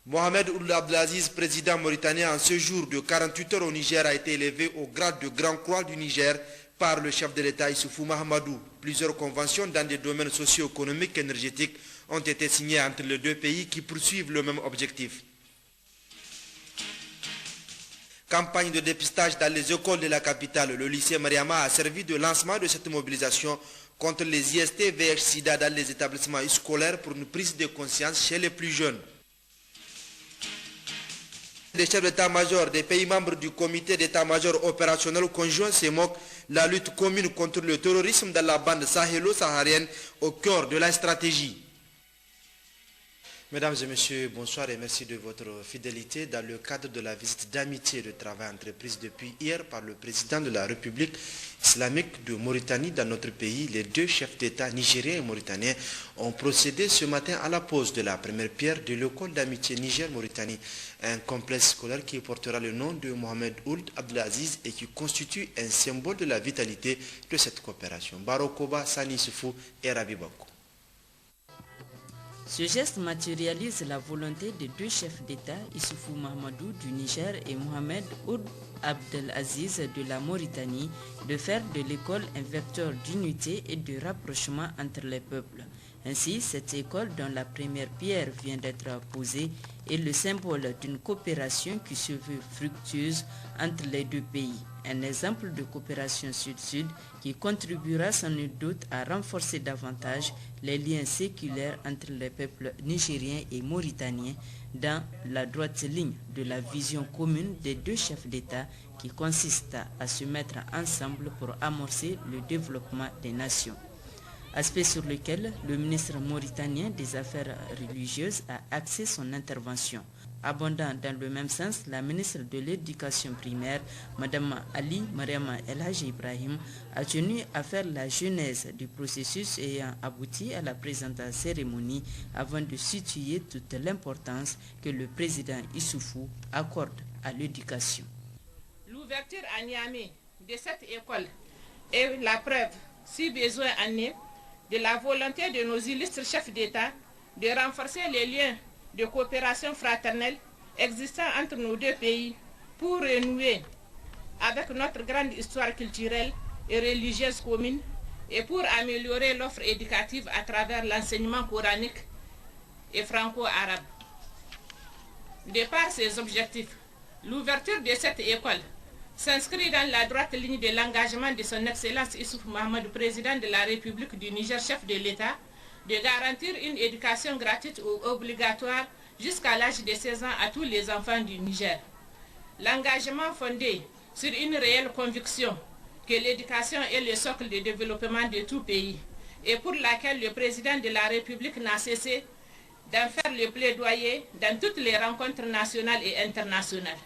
Mohamed Ould Abdelaziz, président mauritanien en séjour de 48 heures au Niger, a été élevé au grade de Grand Croix du Niger par le chef de l'État Issoufou Mahamadou. Plusieurs conventions dans des domaines socio-économiques et énergétiques ont été signées entre les deux pays qui poursuivent le même objectif. Campagne de dépistage dans les écoles de la capitale. Le lycée Mariama a servi de lancement de cette mobilisation contre les IST VIH-Sida dans les établissements scolaires pour une prise de conscience chez les plus jeunes. Les chefs d'état-major des pays membres du comité d'état-major opérationnel conjoint s'évoquent la lutte commune contre le terrorisme dans la bande sahélo-saharienne au cœur de la stratégie. Mesdames et messieurs, bonsoir et merci de votre fidélité dans le cadre de la visite d'amitié et de travail entreprise depuis hier par le président de la République islamique de Mauritanie dans notre pays. Les deux chefs d'État nigériens et mauritaniens ont procédé ce matin à la pose de la première pierre de l'école d'amitié Niger-Mauritanie, un complexe scolaire qui portera le nom de Mohamed Ould Abdelaziz et qui constitue un symbole de la vitalité de cette coopération. Barokoba, Sani Soufou et Rabi Bako. Ce geste matérialise la volonté des deux chefs d'État, Issoufou Mahamadou du Niger et Mohamed Ould Abdelaziz de la Mauritanie, de faire de l'école un vecteur d'unité et de rapprochement entre les peuples. Ainsi, cette école, dont la première pierre vient d'être posée, est le symbole d'une coopération qui se veut fructueuse entre les deux pays. Un exemple de coopération sud-sud qui contribuera sans nul doute à renforcer davantage les liens séculaires entre les peuples nigériens et mauritaniens dans la droite ligne de la vision commune des deux chefs d'État qui consiste à se mettre ensemble pour amorcer le développement des nations. Aspect sur lequel le ministre mauritanien des Affaires religieuses a axé son intervention. Abondant dans le même sens, la ministre de l'Éducation primaire, Mme Ali Mariama El Hadji Ibrahim, a tenu à faire la genèse du processus ayant abouti à la présente cérémonie avant de situer toute l'importance que le président Issoufou accorde à l'éducation. L'ouverture à Niamey de cette école est la preuve, si besoin en est, de la volonté de nos illustres chefs d'État de renforcer les liens de coopération fraternelle existant entre nos deux pays pour renouer avec notre grande histoire culturelle et religieuse commune et pour améliorer l'offre éducative à travers l'enseignement coranique et franco-arabe. De par ces objectifs, l'ouverture de cette école s'inscrit dans la droite ligne de l'engagement de son Excellence Issoufou Mahamadou, président de la République du Niger, chef de l'État, de garantir une éducation gratuite ou obligatoire jusqu'à l'âge de 16 ans à tous les enfants du Niger. L'engagement fondé sur une réelle conviction que l'éducation est le socle de développement de tout pays et pour laquelle le président de la République n'a cessé d'en faire le plaidoyer dans toutes les rencontres nationales et internationales.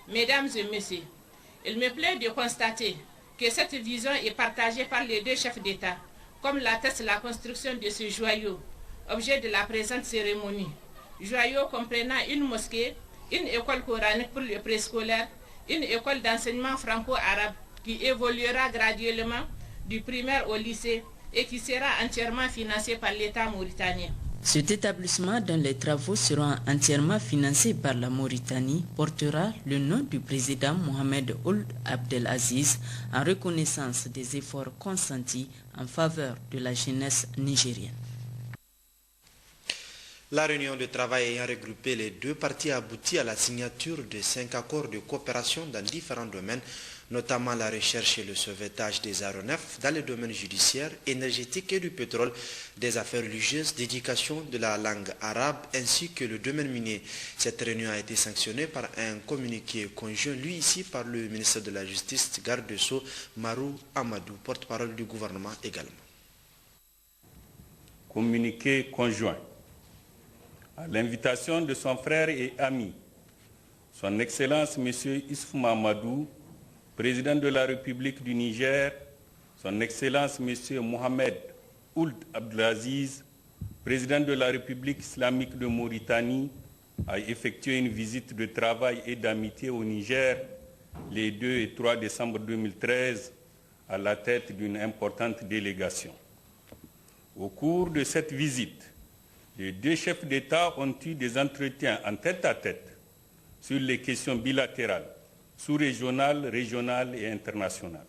Mesdames et messieurs, il me plaît de constater que cette vision est partagée par les deux chefs d'État, comme l'atteste la construction de ce joyau, objet de la présente cérémonie. Joyau comprenant une mosquée, une école coranique pour le préscolaire, une école d'enseignement franco-arabe qui évoluera graduellement du primaire au lycée et qui sera entièrement financé par l'État mauritanien. Cet établissement, dont les travaux seront entièrement financés par la Mauritanie, portera le nom du président Mohamed Ould Abdelaziz en reconnaissance des efforts consentis en faveur de la jeunesse nigérienne. La réunion de travail ayant regroupé les deux parties aboutit à la signature de 5 accords de coopération dans différents domaines, notamment la recherche et le sauvetage des aéronefs dans les domaines judiciaires, énergétiques et du pétrole, des affaires religieuses, d'éducation de la langue arabe ainsi que le domaine minier. Cette réunion a été sanctionnée par un communiqué conjoint, lui ici par le ministre de la Justice, garde des Sceaux, Marou Amadou, porte-parole du gouvernement également. Communiqué conjoint. À l'invitation de son frère et ami, son Excellence M. Issoufou Mahamadou, président de la République du Niger, son Excellence M. Mohamed Ould Abdelaziz, président de la République islamique de Mauritanie, a effectué une visite de travail et d'amitié au Niger les 2 et 3 décembre 2013 à la tête d'une importante délégation. Au cours de cette visite, les deux chefs d'État ont eu des entretiens en tête-à-tête sur les questions bilatérales, sous-régionales, régionales et internationales.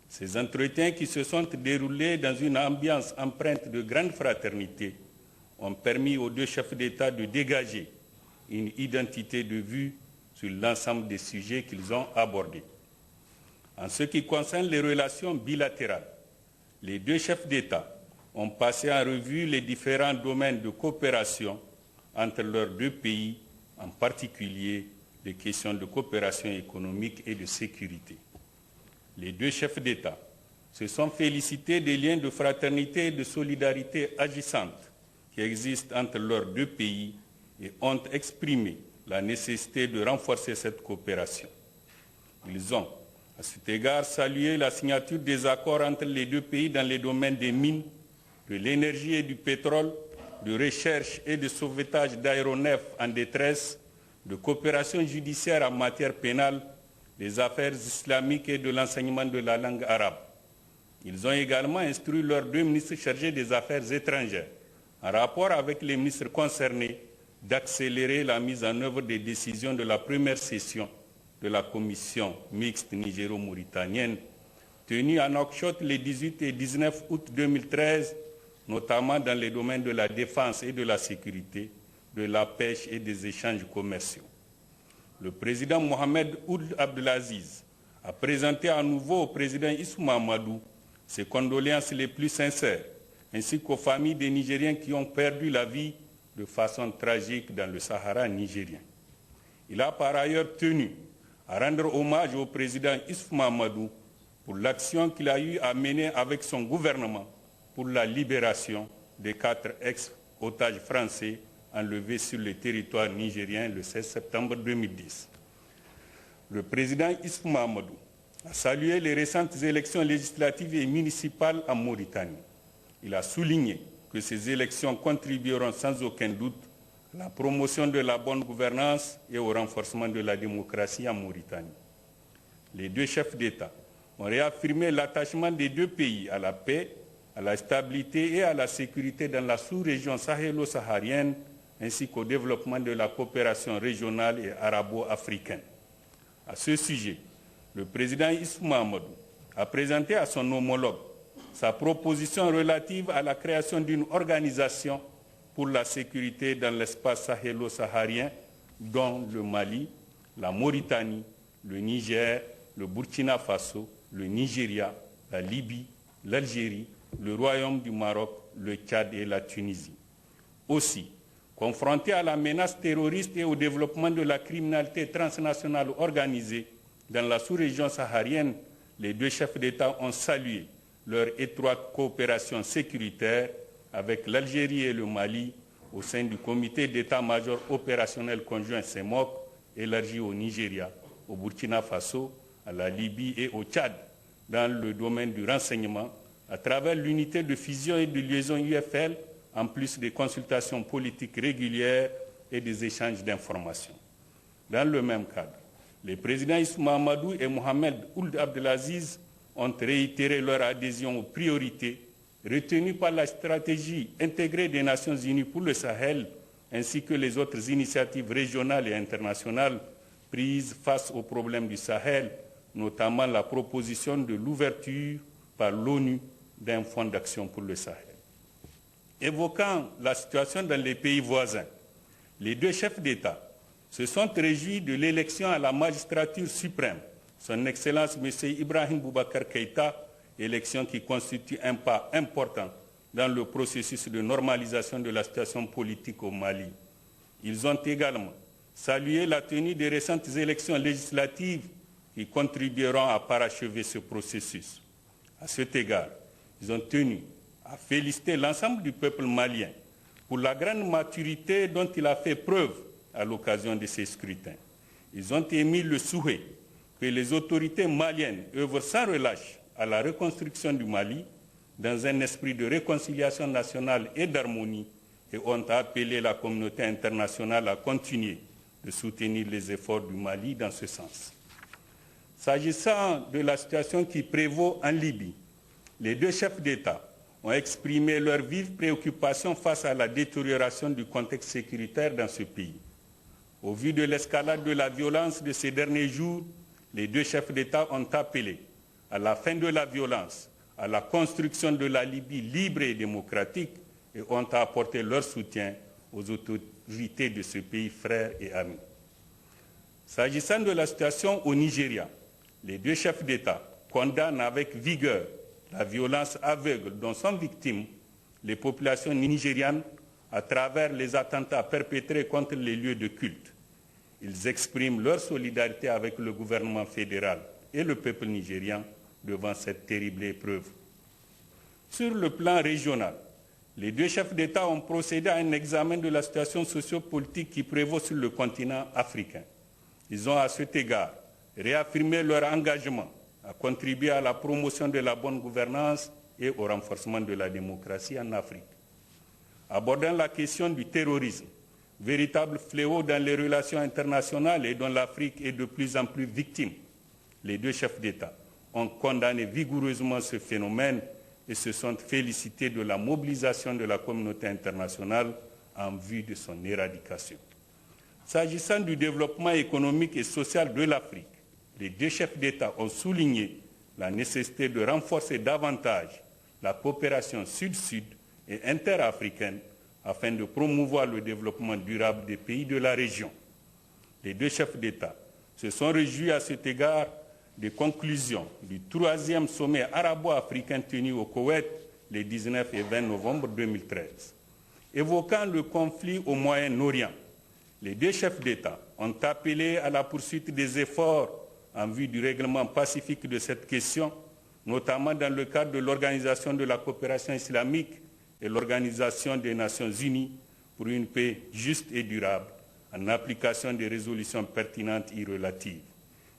Ces entretiens qui se sont déroulés dans une ambiance empreinte de grande fraternité ont permis aux deux chefs d'État de dégager une identité de vue sur l'ensemble des sujets qu'ils ont abordés. En ce qui concerne les relations bilatérales, les deux chefs d'État ont passé en revue les différents domaines de coopération entre leurs deux pays, en particulier les questions de coopération économique et de sécurité. Les deux chefs d'État se sont félicités des liens de fraternité et de solidarité agissantes qui existent entre leurs deux pays et ont exprimé la nécessité de renforcer cette coopération. Ils ont, à cet égard, salué la signature des accords entre les deux pays dans les domaines des mines, de l'énergie et du pétrole, de recherche et de sauvetage d'aéronefs en détresse, de coopération judiciaire en matière pénale, des affaires islamiques et de l'enseignement de la langue arabe. Ils ont également instruit leurs deux ministres chargés des Affaires étrangères, en rapport avec les ministres concernés, d'accélérer la mise en œuvre des décisions de la première session de la commission mixte nigéro-mauritanienne, tenue à Nouakchott les 18 et 19 août 2013, notamment dans les domaines de la défense et de la sécurité, de la pêche et des échanges commerciaux. Le président Mohamed Ould Abdelaziz a présenté à nouveau au président Issoufou Mahamadou ses condoléances les plus sincères, ainsi qu'aux familles des Nigériens qui ont perdu la vie de façon tragique dans le Sahara nigérien. Il a par ailleurs tenu à rendre hommage au président Issoufou Mahamadou pour l'action qu'il a eu à mener avec son gouvernement pour la libération des 4 ex-otages français enlevés sur le territoire nigérien le 16 septembre 2010. Le président Issoufou Mahamadou a salué les récentes élections législatives et municipales en Mauritanie. Il a souligné que ces élections contribueront sans aucun doute à la promotion de la bonne gouvernance et au renforcement de la démocratie en Mauritanie. Les deux chefs d'État ont réaffirmé l'attachement des deux pays à la paix, à la stabilité et à la sécurité dans la sous-région sahélo-saharienne, ainsi qu'au développement de la coopération régionale et arabo-africaine. À ce sujet, le président Issoufou Mahamadou a présenté à son homologue sa proposition relative à la création d'une organisation pour la sécurité dans l'espace sahélo-saharien, dont le Mali, la Mauritanie, le Niger, le Burkina Faso, le Nigeria, la Libye, l'Algérie, le Royaume du Maroc, le Tchad et la Tunisie. Aussi, confrontés à la menace terroriste et au développement de la criminalité transnationale organisée dans la sous-région saharienne, les deux chefs d'État ont salué leur étroite coopération sécuritaire avec l'Algérie et le Mali au sein du comité d'état-major opérationnel conjoint CEMOC élargi au Nigeria, au Burkina Faso, à la Libye et au Tchad dans le domaine du renseignement à travers l'unité de fusion et de liaison UFL, en plus des consultations politiques régulières et des échanges d'informations. Dans le même cadre, les présidents Issoufou Mahamadou et Mohamed Ould Abdelaziz ont réitéré leur adhésion aux priorités retenues par la stratégie intégrée des Nations Unies pour le Sahel, ainsi que les autres initiatives régionales et internationales prises face aux problèmes du Sahel, notamment la proposition de l'ouverture par l'ONU d'un fonds d'action pour le Sahel. Évoquant la situation dans les pays voisins, les deux chefs d'État se sont réjouis de l'élection à la magistrature suprême, son Excellence M. Ibrahim Boubacar Keïta, élection qui constitue un pas important dans le processus de normalisation de la situation politique au Mali. Ils ont également salué la tenue des récentes élections législatives qui contribueront à parachever ce processus. À cet égard, ils ont tenu à féliciter l'ensemble du peuple malien pour la grande maturité dont il a fait preuve à l'occasion de ces scrutins. Ils ont émis le souhait que les autorités maliennes œuvrent sans relâche à la reconstruction du Mali dans un esprit de réconciliation nationale et d'harmonie et ont appelé la communauté internationale à continuer de soutenir les efforts du Mali dans ce sens. S'agissant de la situation qui prévaut en Libye, les deux chefs d'État ont exprimé leurs vives préoccupations face à la détérioration du contexte sécuritaire dans ce pays. Au vu de l'escalade de la violence de ces derniers jours, les deux chefs d'État ont appelé à la fin de la violence, à la construction de la Libye libre et démocratique et ont apporté leur soutien aux autorités de ce pays frère et ami. S'agissant de la situation au Nigeria, les deux chefs d'État condamnent avec vigueur la violence aveugle dont sont victimes les populations nigérianes à travers les attentats perpétrés contre les lieux de culte. Ils expriment leur solidarité avec le gouvernement fédéral et le peuple nigérian devant cette terrible épreuve. Sur le plan régional, les deux chefs d'État ont procédé à un examen de la situation sociopolitique qui prévaut sur le continent africain. Ils ont à cet égard réaffirmé leur engagement à contribuer à la promotion de la bonne gouvernance et au renforcement de la démocratie en Afrique. Abordant la question du terrorisme, véritable fléau dans les relations internationales et dont l'Afrique est de plus en plus victime, les deux chefs d'État ont condamné vigoureusement ce phénomène et se sont félicités de la mobilisation de la communauté internationale en vue de son éradication. S'agissant du développement économique et social de l'Afrique, les deux chefs d'État ont souligné la nécessité de renforcer davantage la coopération sud-sud et interafricaine afin de promouvoir le développement durable des pays de la région. Les deux chefs d'État se sont réjouis à cet égard des conclusions du 3e sommet arabo-africain tenu au Koweït les 19 et 20 novembre 2013. Évoquant le conflit au Moyen-Orient, les deux chefs d'État ont appelé à la poursuite des efforts en vue du règlement pacifique de cette question, notamment dans le cadre de l'Organisation de la coopération islamique et l'Organisation des Nations unies pour une paix juste et durable, en application des résolutions pertinentes y relatives.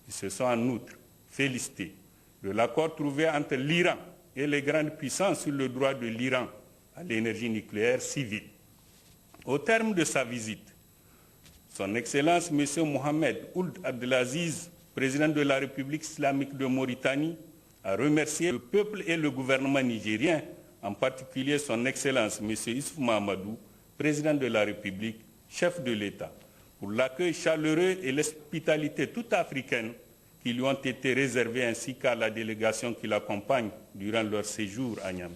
Ils se sont en outre félicités de l'accord trouvé entre l'Iran et les grandes puissances sur le droit de l'Iran à l'énergie nucléaire civile. Au terme de sa visite, Son Excellence M. Mohamed Ould Abdelaziz, président de la République islamique de Mauritanie, a remercié le peuple et le gouvernement nigérien, en particulier son Excellence M. Issoufou Mahamadou, président de la République, chef de l'État, pour l'accueil chaleureux et l'hospitalité toute africaine qui lui ont été réservés ainsi qu'à la délégation qui l'accompagne durant leur séjour à Niamey.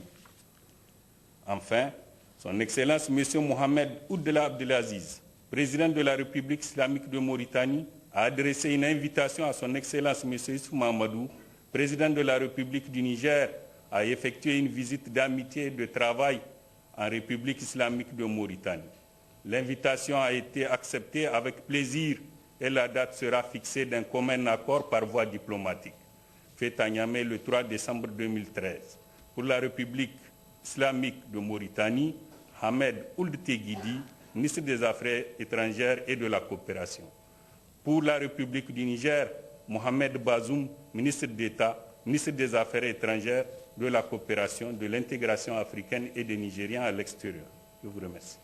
Enfin, son Excellence M. Mohamed Ould Abdelaziz, président de la République islamique de Mauritanie, a adressé une invitation à son Excellence M. Issoufou Mahamadou, président de la République du Niger, à effectuer une visite d'amitié et de travail en République islamique de Mauritanie. L'invitation a été acceptée avec plaisir et la date sera fixée d'un commun accord par voie diplomatique, fait à Niamey le 3 décembre 2013. Pour la République islamique de Mauritanie, Ahmed Ould Teguidi, ministre des Affaires étrangères et de la coopération. Pour la République du Niger, Mohamed Bazoum, ministre d'État, ministre des Affaires étrangères, de la coopération, de l'intégration africaine et des Nigériens à l'extérieur. Je vous remercie.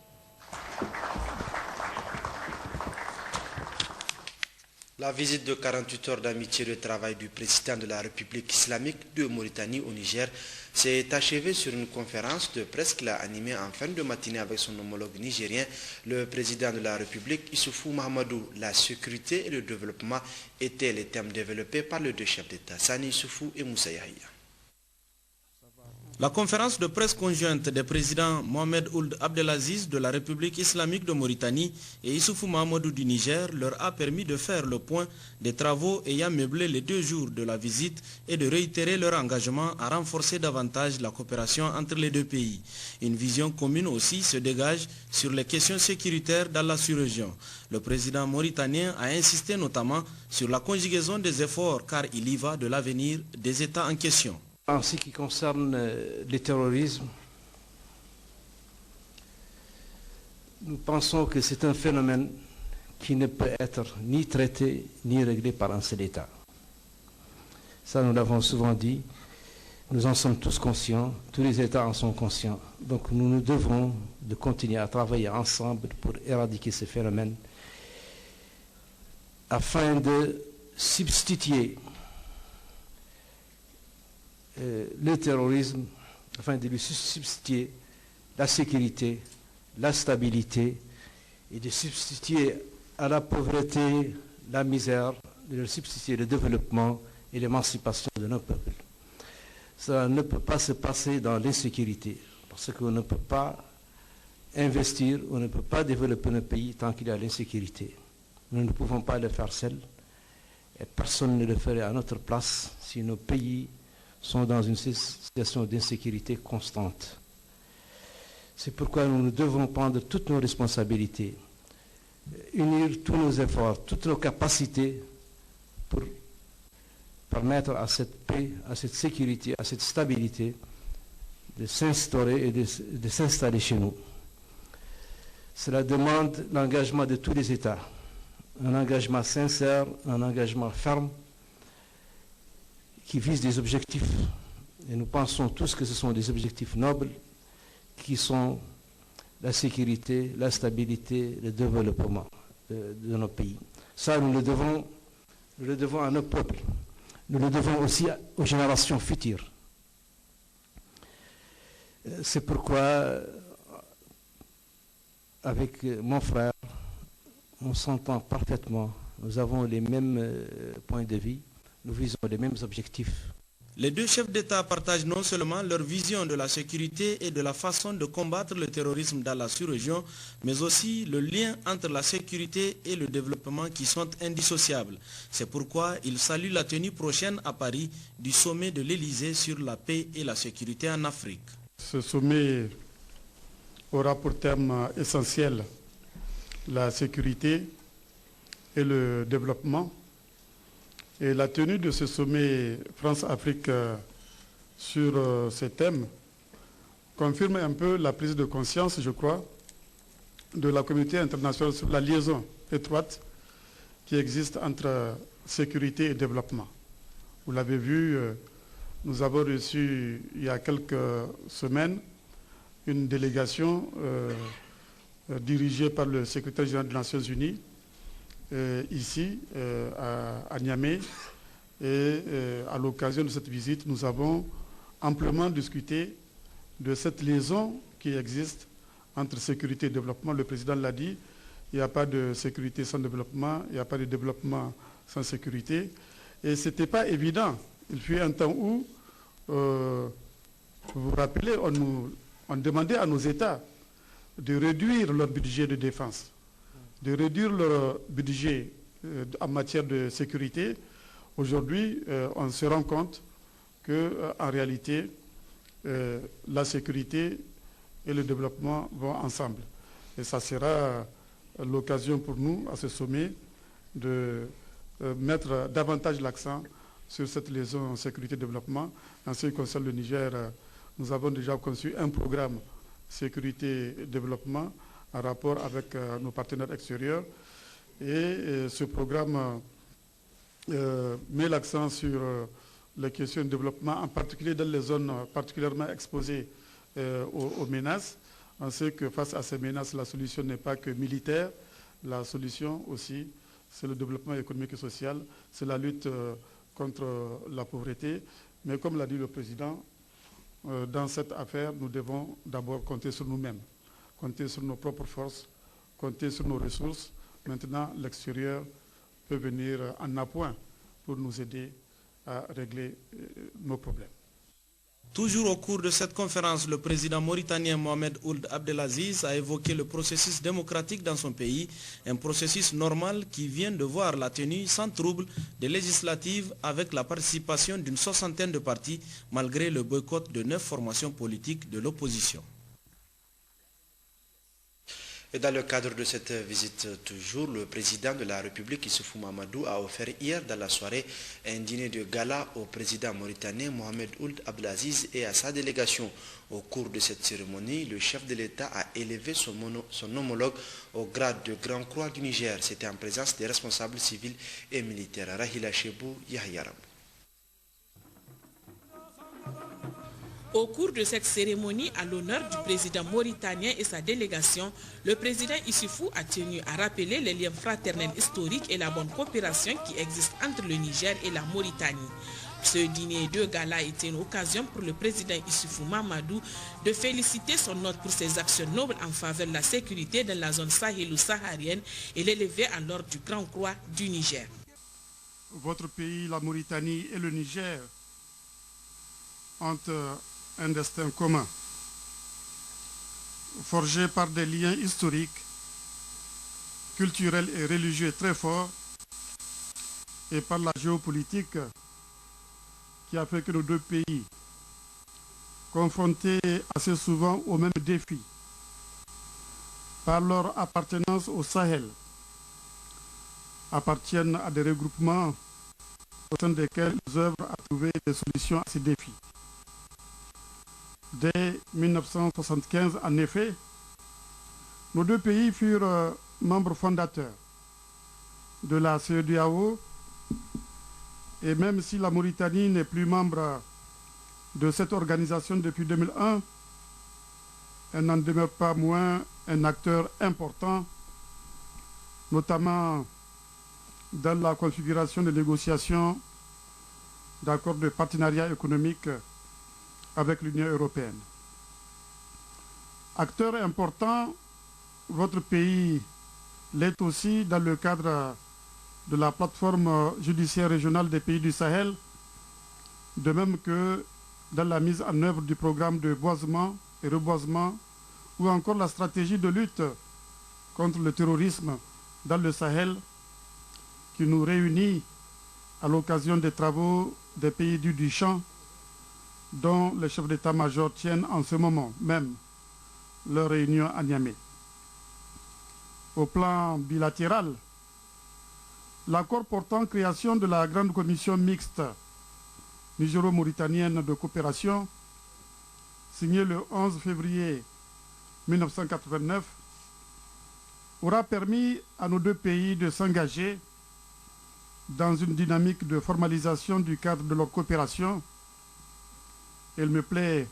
La visite de 48 heures d'amitié et de travail du président de la République islamique de Mauritanie au Niger s'est achevée sur une conférence de presse qu'il a animée en fin de matinée avec son homologue nigérien, le président de la République Issoufou Mahamadou. La sécurité et le développement étaient les thèmes développés par les deux chefs d'État, Sani Issoufou et Moussa Yahya. La conférence de presse conjointe des présidents Mohamed Ould Abdelaziz de la République islamique de Mauritanie et Issoufou Mahamadou du Niger leur a permis de faire le point des travaux ayant meublé les 2 jours de la visite et de réitérer leur engagement à renforcer davantage la coopération entre les 2 pays. Une vision commune aussi se dégage sur les questions sécuritaires dans la sous-région. Le président mauritanien a insisté notamment sur la conjugaison des efforts car il y va de l'avenir des États en question. En ce qui concerne le terrorisme, nous pensons que c'est un phénomène qui ne peut être ni traité ni réglé par un seul État. Ça, nous l'avons souvent dit, nous en sommes tous conscients, tous les États en sont conscients. Donc nous devrons de continuer à travailler ensemble pour éradiquer ce phénomène afin de substituer le terrorisme afin de lui substituer la sécurité, la stabilité, et de substituer à la pauvreté, la misère, de leur substituer le développement et l'émancipation de nos peuples. Ça ne peut pas se passer dans l'insécurité, parce qu'on ne peut pas investir, on ne peut pas développer un pays tant qu'il y a l'insécurité. Nous ne pouvons pas le faire seuls, et personne ne le ferait à notre place si nos pays sont dans une situation d'insécurité constante. C'est pourquoi nous devons prendre toutes nos responsabilités, unir tous nos efforts, toutes nos capacités pour permettre à cette paix, à cette sécurité, à cette stabilité de s'instaurer et de s'installer chez nous. Cela demande l'engagement de tous les États, un engagement sincère, un engagement ferme qui vise des objectifs. Et nous pensons tous que ce sont des objectifs nobles qui sont la sécurité, la stabilité, le développement de nos pays. Ça, nous le devons à nos peuples. Nous le devons aussi aux générations futures. C'est pourquoi, avec mon frère, on s'entend parfaitement. Nous avons les mêmes points de vue. Nous visons les mêmes objectifs. Les deux chefs d'État partagent non seulement leur vision de la sécurité et de la façon de combattre le terrorisme dans la sous-région, mais aussi le lien entre la sécurité et le développement qui sont indissociables. C'est pourquoi ils saluent la tenue prochaine à Paris du sommet de l'Élysée sur la paix et la sécurité en Afrique. Ce sommet aura pour thème essentiel la sécurité et le développement. Et la tenue de ce sommet France-Afrique sur ces thèmes confirme un peu la prise de conscience, je crois, de la communauté internationale sur la liaison étroite qui existe entre sécurité et développement. Vous l'avez vu, nous avons reçu il y a quelques semaines une délégation dirigée par le secrétaire général des Nations Unies ici à Niamey, et à l'occasion de cette visite, nous avons amplement discuté de cette liaison qui existe entre sécurité et développement. Le président l'a dit, il n'y a pas de sécurité sans développement, il n'y a pas de développement sans sécurité. Et ce n'était pas évident. Il fut un temps où, vous vous rappelez, on demandait à nos États de réduire leur budget de défense, de réduire leur budget en matière de sécurité. Aujourd'hui, on se rend compte qu'en réalité, la sécurité et le développement vont ensemble. Et ça sera l'occasion pour nous, à ce sommet, de mettre davantage l'accent sur cette liaison sécurité-développement. En ce qui concerne le Niger, nous avons déjà conçu un programme sécurité-développement en rapport avec nos partenaires extérieurs. Et ce programme met l'accent sur les questions de développement, en particulier dans les zones particulièrement exposées aux menaces. On sait que face à ces menaces, la solution n'est pas que militaire. La solution aussi, c'est le développement économique et social, c'est la lutte contre la pauvreté. Mais comme l'a dit le président, dans cette affaire, nous devons d'abord compter sur nous-mêmes, compter sur nos propres forces, compter sur nos ressources. Maintenant, l'extérieur peut venir en appoint pour nous aider à régler nos problèmes. Toujours au cours de cette conférence, le président mauritanien Mohamed Ould Abdelaziz a évoqué le processus démocratique dans son pays, un processus normal qui vient de voir la tenue sans trouble des législatives avec la participation d'une 60aine de partis, malgré le boycott de 9 formations politiques de l'opposition. Et dans le cadre de cette visite toujours, le président de la République, Issoufou Mahamadou, a offert hier dans la soirée un dîner de gala au président mauritanien Mohamed Ould Abdelaziz et à sa délégation. Au cours de cette cérémonie, le chef de l'État a élevé son homologue au grade de Grand Croix du Niger. C'était en présence des responsables civils et militaires. Rahila Chebou, Yahya Rabou. Au cours de cette cérémonie, à l'honneur du président mauritanien et sa délégation, le président Issoufou a tenu à rappeler les liens fraternels historiques et la bonne coopération qui existent entre le Niger et la Mauritanie. Ce dîner de gala était une occasion pour le président Issoufou Mahamadou de féliciter son hôte pour ses actions nobles en faveur de la sécurité dans la zone sahélo-saharienne et l'élever à l'ordre du Grand Croix du Niger. Votre pays, la Mauritanie et le Niger ont un destin commun, forgé par des liens historiques, culturels et religieux très forts, et par la géopolitique qui a fait que nos deux pays, confrontés assez souvent aux mêmes défis, par leur appartenance au Sahel, appartiennent à des regroupements au sein desquels ils œuvrent à trouver des solutions à ces défis. Dès 1975, en effet, nos deux pays furent membres fondateurs de la CEDEAO, et même si la Mauritanie n'est plus membre de cette organisation depuis 2001, elle n'en demeure pas moins un acteur important, notamment dans la configuration des négociations d'accords de partenariat économique avec l'Union européenne. Acteur important, votre pays l'est aussi dans le cadre de la plateforme judiciaire régionale des pays du Sahel, de même que dans la mise en œuvre du programme de boisement et reboisement ou encore la stratégie de lutte contre le terrorisme dans le Sahel qui nous réunit à l'occasion des travaux des pays du champ dont les chefs d'état-major tiennent en ce moment même leur réunion à Niamey. Au plan bilatéral, l'accord portant création de la Grande Commission mixte nigéro-mauritanienne de coopération, signé le 11 février 1989, aura permis à nos deux pays de s'engager dans une dynamique de formalisation du cadre de leur coopération. Il me plaît,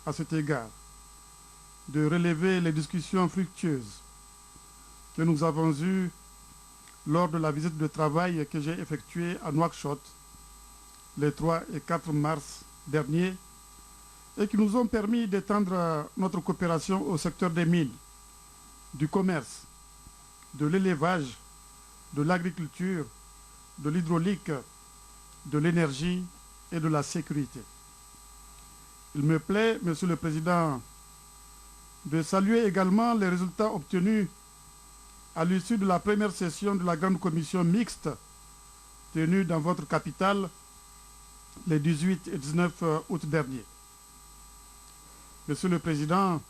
à cet égard, de relever les discussions fructueuses que nous avons eues lors de la visite de travail que j'ai effectuée à Nouakchott les 3 et 4 mars dernier et qui nous ont permis d'étendre notre coopération au secteur des mines, du commerce, de l'élevage, de l'agriculture, de l'hydraulique, de l'énergie et de la sécurité. Il me plaît, Monsieur le Président, de saluer également les résultats obtenus à l'issue de la première session de la Grande Commission mixte tenue dans votre capitale les 18 et 19 août dernier. Monsieur le Président,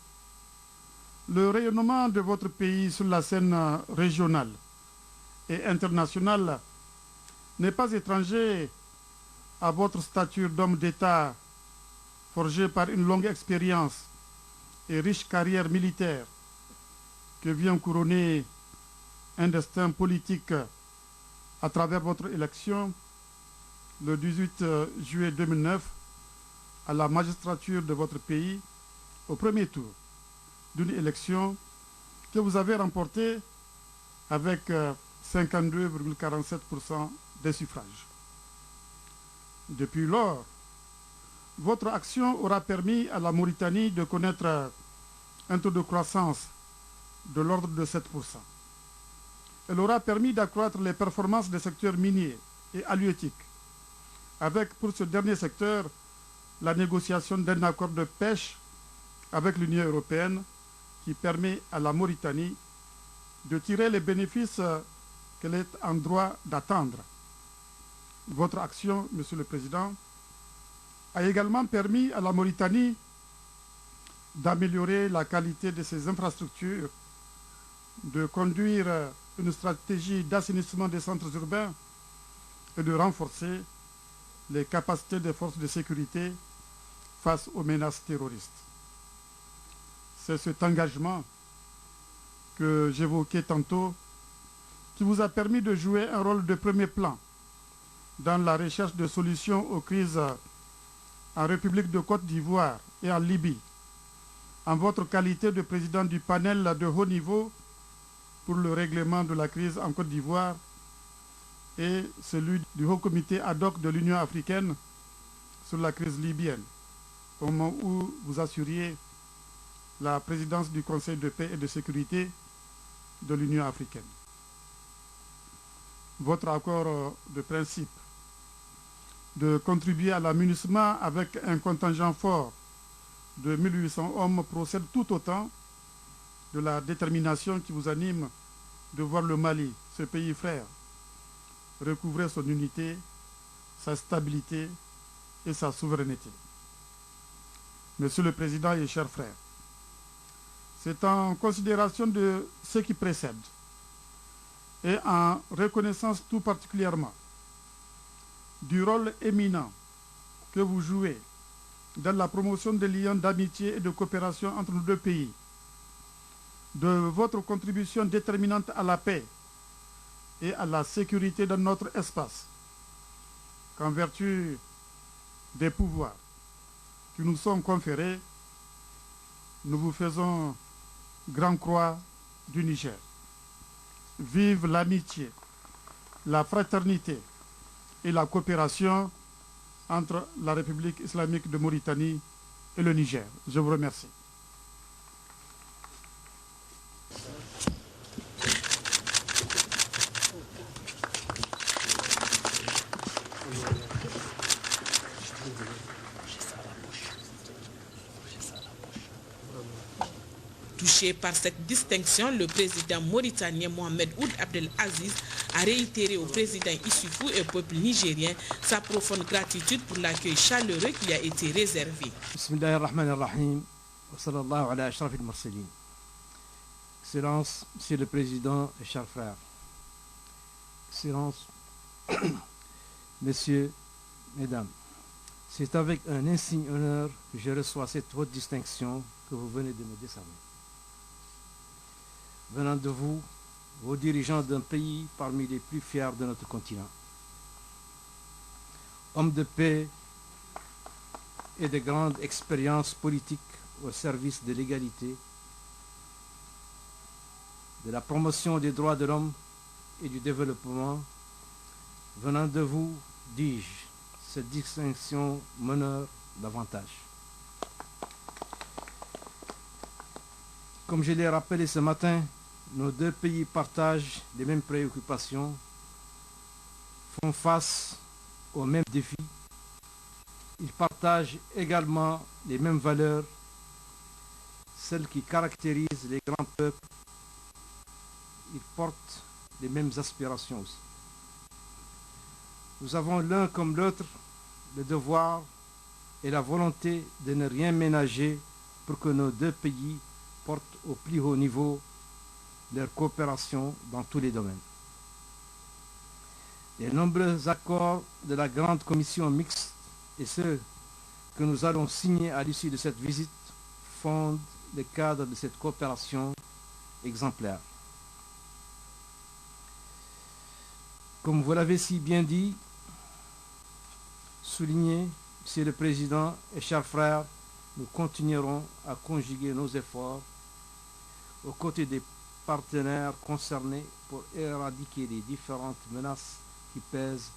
le rayonnement de votre pays sur la scène régionale et internationale n'est pas étranger à votre stature d'homme d'État forgé par une longue expérience et riche carrière militaire que vient couronner un destin politique à travers votre élection le 18 juillet 2009 à la magistrature de votre pays au premier tour d'une élection que vous avez remportée avec 52,47% des suffrages. Depuis lors, votre action aura permis à la Mauritanie de connaître un taux de croissance de l'ordre de 7%. Elle aura permis d'accroître les performances des secteurs miniers et halieutiques, avec pour ce dernier secteur la négociation d'un accord de pêche avec l'Union européenne qui permet à la Mauritanie de tirer les bénéfices qu'elle est en droit d'attendre. Votre action, Monsieur le Président, a également permis à la Mauritanie d'améliorer la qualité de ses infrastructures, de conduire une stratégie d'assainissement des centres urbains et de renforcer les capacités des forces de sécurité face aux menaces terroristes. C'est cet engagement que j'évoquais tantôt qui vous a permis de jouer un rôle de premier plan dans la recherche de solutions aux crises en République de Côte d'Ivoire et en Libye, en votre qualité de président du panel de haut niveau pour le règlement de la crise en Côte d'Ivoire et celui du Haut Comité ad hoc de l'Union africaine sur la crise libyenne, au moment où vous assuriez la présidence du Conseil de paix et de sécurité de l'Union africaine. Votre accord de principe de contribuer à l'amunissement avec un contingent fort de 1800 hommes procède tout autant de la détermination qui vous anime de voir le Mali, ce pays frère, recouvrer son unité, sa stabilité et sa souveraineté. Monsieur le Président et chers frères, c'est en considération de ce qui précède et en reconnaissance tout particulièrement du rôle éminent que vous jouez dans la promotion des liens d'amitié et de coopération entre nos deux pays, de votre contribution déterminante à la paix et à la sécurité de notre espace, qu'en vertu des pouvoirs qui nous sont conférés, nous vous faisons Grande Croix du Niger. Vive l'amitié, la fraternité et la coopération entre la République islamique de Mauritanie et le Niger. Je vous remercie. Touché par cette distinction, le président mauritanien Mohamed Ould Abdel Aziz a réitéré au président Issoufou et au peuple nigérien sa profonde gratitude pour l'accueil chaleureux qui a été réservé. Bismillahirrahmanirrahim. Wa sallallahu ala ashrafil mursalin. Excellence, Monsieur le Président et chers frères. Excellence, Messieurs, Mesdames. C'est avec un insigne honneur que je reçois cette haute distinction que vous venez de me décerner. Venant de vous, vos dirigeants d'un pays parmi les plus fiers de notre continent. Hommes de paix et de grandes expériences politiques au service de l'égalité, de la promotion des droits de l'homme et du développement, venant de vous, dis-je, cette distinction m'honore davantage. Comme je l'ai rappelé ce matin, nos deux pays partagent les mêmes préoccupations, font face aux mêmes défis. Ils partagent également les mêmes valeurs, celles qui caractérisent les grands peuples. Ils portent les mêmes aspirations aussi. Nous avons l'un comme l'autre le devoir et la volonté de ne rien ménager pour que nos deux pays portent au plus haut niveau leur coopération dans tous les domaines. Les nombreux accords de la grande commission mixte et ceux que nous allons signer à l'issue de cette visite fondent le cadre de cette coopération exemplaire. Comme vous l'avez si bien dit, souligné, Monsieur le Président et chers frères, nous continuerons à conjuguer nos efforts aux côtés des partenaires concernés pour éradiquer les différentes menaces qui pèsent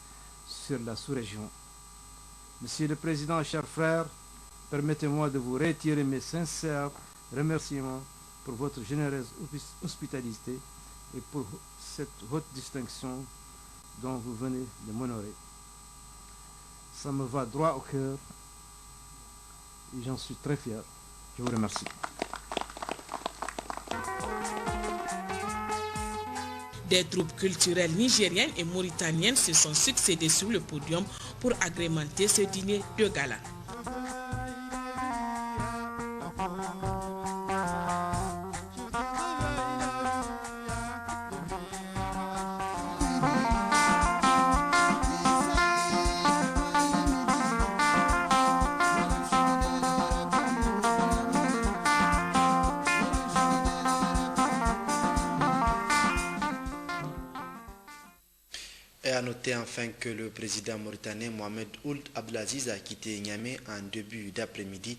sur la sous-région. Monsieur le Président et chers frères, permettez-moi de vous réitérer mes sincères remerciements pour votre généreuse hospitalité et pour cette haute distinction dont vous venez de m'honorer. Ça me va droit au cœur et j'en suis très fier. Je vous remercie. Des troupes culturelles nigériennes et mauritaniennes se sont succédées sur le podium pour agrémenter ce dîner de gala. Et à noter enfin que le président mauritanien Mohamed Ould Abdelaziz a quitté Niamey en début d'après-midi.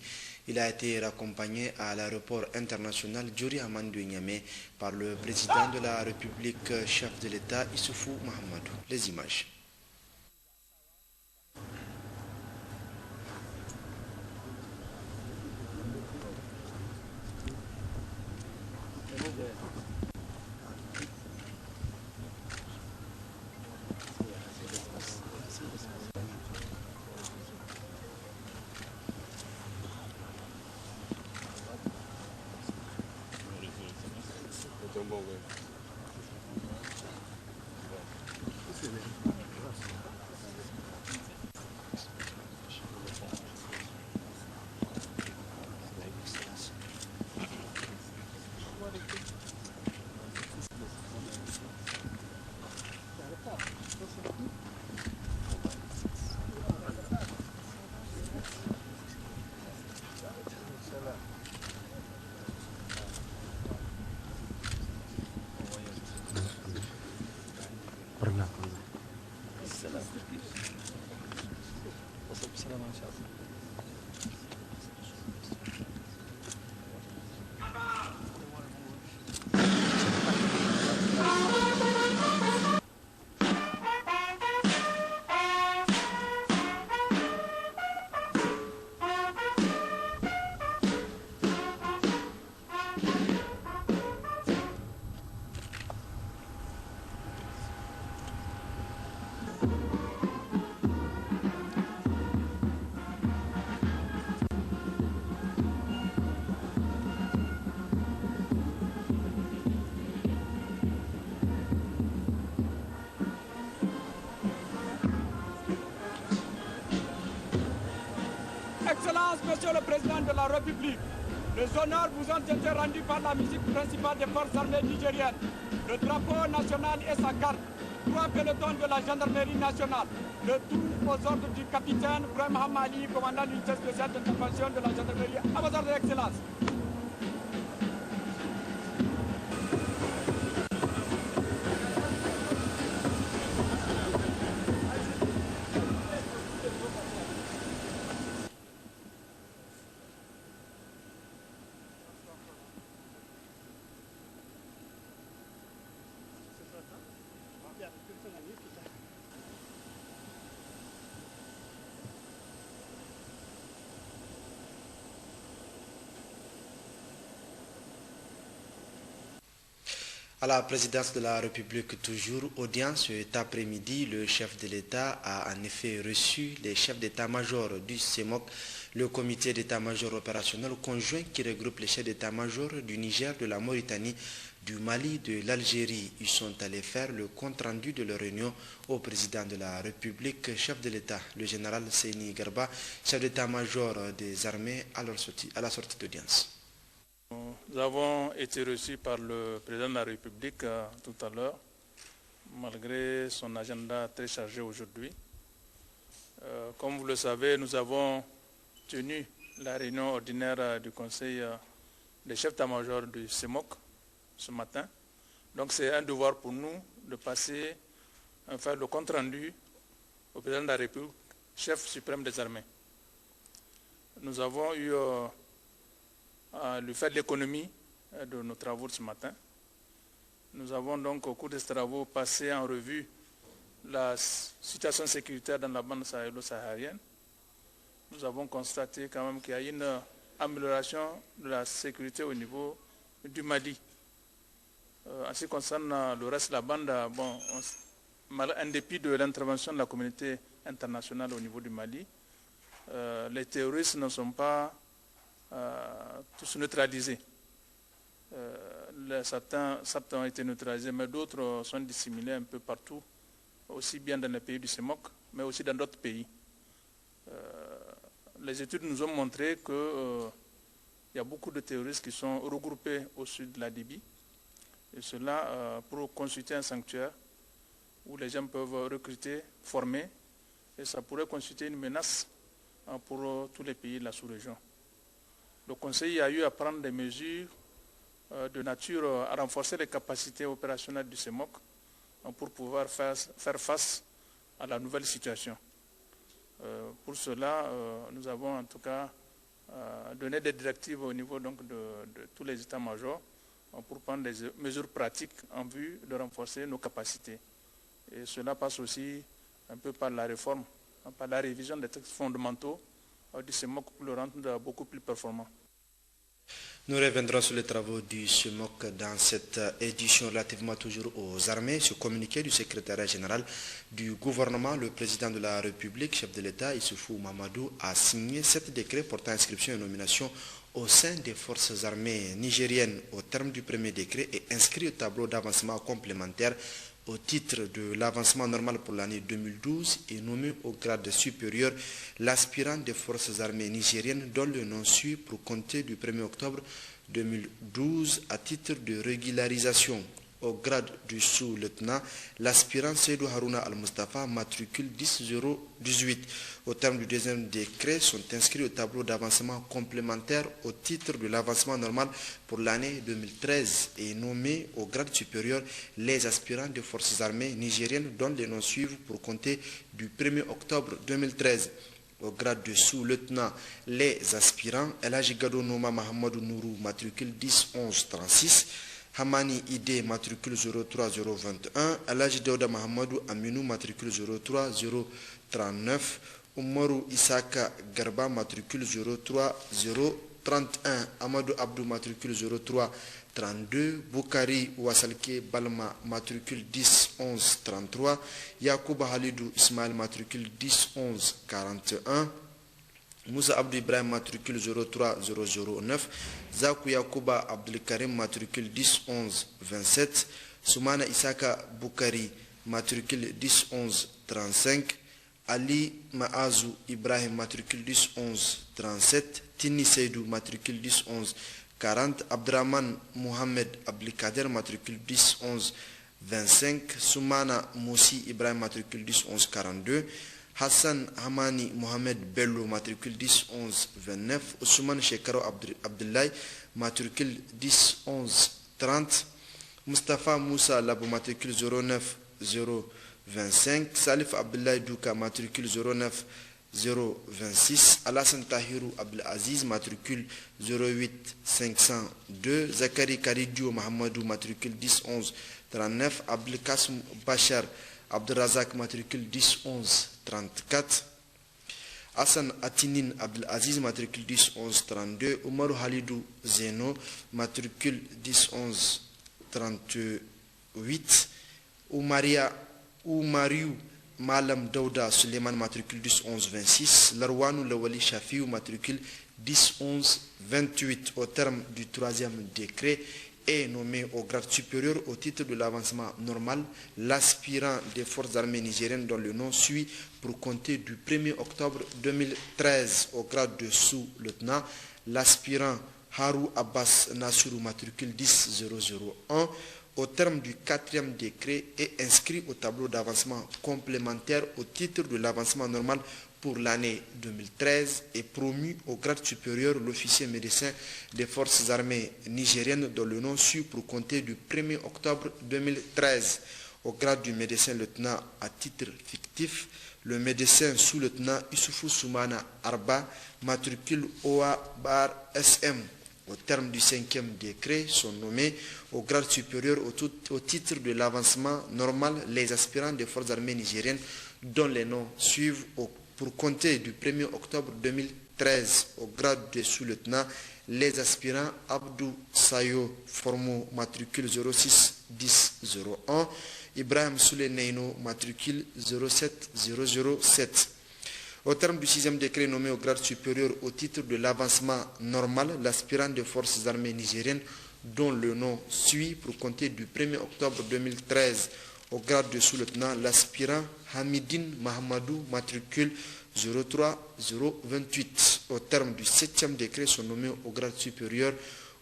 Il a été raccompagné à l'aéroport international Djori Hamani de Niamey par le président de la République, chef de l'État Issoufou Mahamadou. Les images. Excellence, Monsieur le Président de la République, les honneurs vous ont été rendus par la musique principale des forces armées nigériennes. Le drapeau national et sa carte, 3 pelotons de la gendarmerie nationale, le tout aux ordres du capitaine Ibrahim Hamali, commandant l'unité spéciale d'intervention de la gendarmerie. À vos ordres, Excellence. À la présidence de la République, toujours audience cet après-midi, le chef de l'État a en effet reçu les chefs d'état-major du CEMOC, le comité d'état-major opérationnel conjoint qui regroupe les chefs d'état-major du Niger, de la Mauritanie, du Mali, de l'Algérie. Ils sont allés faire le compte-rendu de leur réunion au président de la République, chef de l'État, le général Seyni Garba, chef d'état-major des armées à la sortie d'audience. Nous avons été reçus par le président de la République tout à l'heure, malgré son agenda très chargé aujourd'hui. Comme vous le savez, nous avons tenu la réunion ordinaire du Conseil des chefs d'état-major du CEMOC ce matin. Donc c'est un devoir pour nous de passer, faire le compte-rendu au président de la République, chef suprême des armées. Nous avons eu à lui faire l'économie de nos travaux de ce matin. Nous avons donc au cours de ces travaux passé en revue la situation sécuritaire dans la bande sahélo-saharienne. Nous avons constaté quand même qu'il y a une amélioration de la sécurité au niveau du Mali. En ce qui concerne le reste de la bande, bon, en dépit de l'intervention de la communauté internationale au niveau du Mali, les terroristes ne sont pas tous neutralisés. Certains ont été neutralisés, mais d'autres sont disséminés un peu partout, aussi bien dans les pays du CEMOC, mais aussi dans d'autres pays. Les études nous ont montré qu'il y a beaucoup de terroristes qui sont regroupés au sud de la Libye, et cela pour constituer un sanctuaire où les gens peuvent recruter, former, et ça pourrait constituer une menace pour tous les pays de la sous-région. Le Conseil a eu à prendre des mesures de nature à renforcer les capacités opérationnelles du CEMOC pour pouvoir faire face à la nouvelle situation. Pour cela, nous avons en tout cas donné des directives au niveau donc, de tous les états-majors pour prendre des mesures pratiques en vue de renforcer nos capacités. Et cela passe aussi un peu par la réforme, par la révision des textes fondamentaux du CEMOC pour le rendre beaucoup plus performant. Nous reviendrons sur les travaux du CEMOC dans cette édition relativement toujours aux armées. Ce communiqué du secrétariat général du gouvernement, le président de la République, chef de l'État, Issoufou Mahamadou, a signé 7 décrets portant inscription et nomination au sein des forces armées nigériennes au terme du premier décret et inscrit au tableau d'avancement complémentaire au titre de l'avancement normal pour l'année 2012 et nommé au grade supérieur l'aspirant des forces armées nigériennes dont le nom suit pour compter du 1er octobre 2012 à titre de régularisation. Au grade du sous-lieutenant, l'aspirant Seydou Harouna Al-Mustafa, matricule 10-018. Au terme du deuxième décret, sont inscrits au tableau d'avancement complémentaire au titre de l'avancement normal pour l'année 2013 et nommés au grade supérieur les aspirants des forces armées nigériennes dont les noms suivent pour compter du 1er octobre 2013. Au grade de sous-lieutenant, les aspirants El Hadji Gado Noma Mahamadou Nourou, matricule 10-11-36, Hamani Ide, matricule 03021, El Hadji Daouda Mahamadou Aminou, matricule 03039, Oumarou Isaka Garba, matricule 03031, Amadou Abdou, matricule 0332, Boukari Ouassalke Balma, matricule 10-11-33, Yakouba Halidou Ismaël, matricule 10-11-41, Moussa Abdou Ibrahim, matricule 03009, Zakou Yakouba Abdelkarim, matricule 10-11-27, Soumana Isaka Boukari, matricule 10-11-35, Ali Maazou Ibrahim, matricule 10-11-37, Tini Seydou, matricule 10-11-40, Abdraman Mohamed Abdelkader, matricule 10-11-25, Soumana Moussi Ibrahim, matricule 10-11-42, Hassan Hamani Mohamed Bello, matricule 10-11-29, Ousmane Shekaro Abdoulaye, matricule 10-11-30, Mustafa Moussa Labo, matricule 09-025, Salif Abdoulaye Douka, matricule 09-026, Alassane Tahirou Abdelaziz, matricule 08-502, Zakari Karidio Mahamadou, matricule 10-11-39, Abdelkassim Bachar Abdelrazak, matricule 10-11-34, Hassan Atinine Abdelaziz, matricule 10-11-32, Oumarou Halidou Zeno, matricule 10-11-38, Oumariou Malam Daouda Suleiman, matricule 10-11-26, Larwanou Lawali Shafiou, matricule 10-11-28. Au terme du troisième décret, est nommé au grade supérieur au titre de l'avancement normal l'aspirant des forces armées nigériennes dont le nom suit pour compter du 1er octobre 2013 au grade de sous-lieutenant l'aspirant Harou Abbas Nassourou, matricule 10-001. Au terme du quatrième décret est inscrit au tableau d'avancement complémentaire au titre de l'avancement normal pour l'année 2013 et promu au grade supérieur l'officier médecin des forces armées nigériennes dont le nom suit pour compter du 1er octobre 2013. Au grade du médecin lieutenant à titre fictif, le médecin sous-lieutenant Issoufou Soumana Arba, matricule OA bar SM. Au terme du cinquième décret, sont nommés au grade supérieur au titre de l'avancement normal les aspirants des forces armées nigériennes dont les noms suivent pour compter du 1er octobre 2013 au grade de sous-lieutenant les aspirants Abdou Sayo Formo, matricule 06-10-01, Ibrahim Soule Neino, matricule 07-007. Au terme du sixième décret nommé au grade supérieur au titre de l'avancement normal, l'aspirant des forces armées nigériennes dont le nom suit pour compter du 1er octobre 2013 au grade de sous-lieutenant, l'aspirant Hamidine Mahamadou, matricule 03028. Au terme du septième décret sont nommés au grade supérieur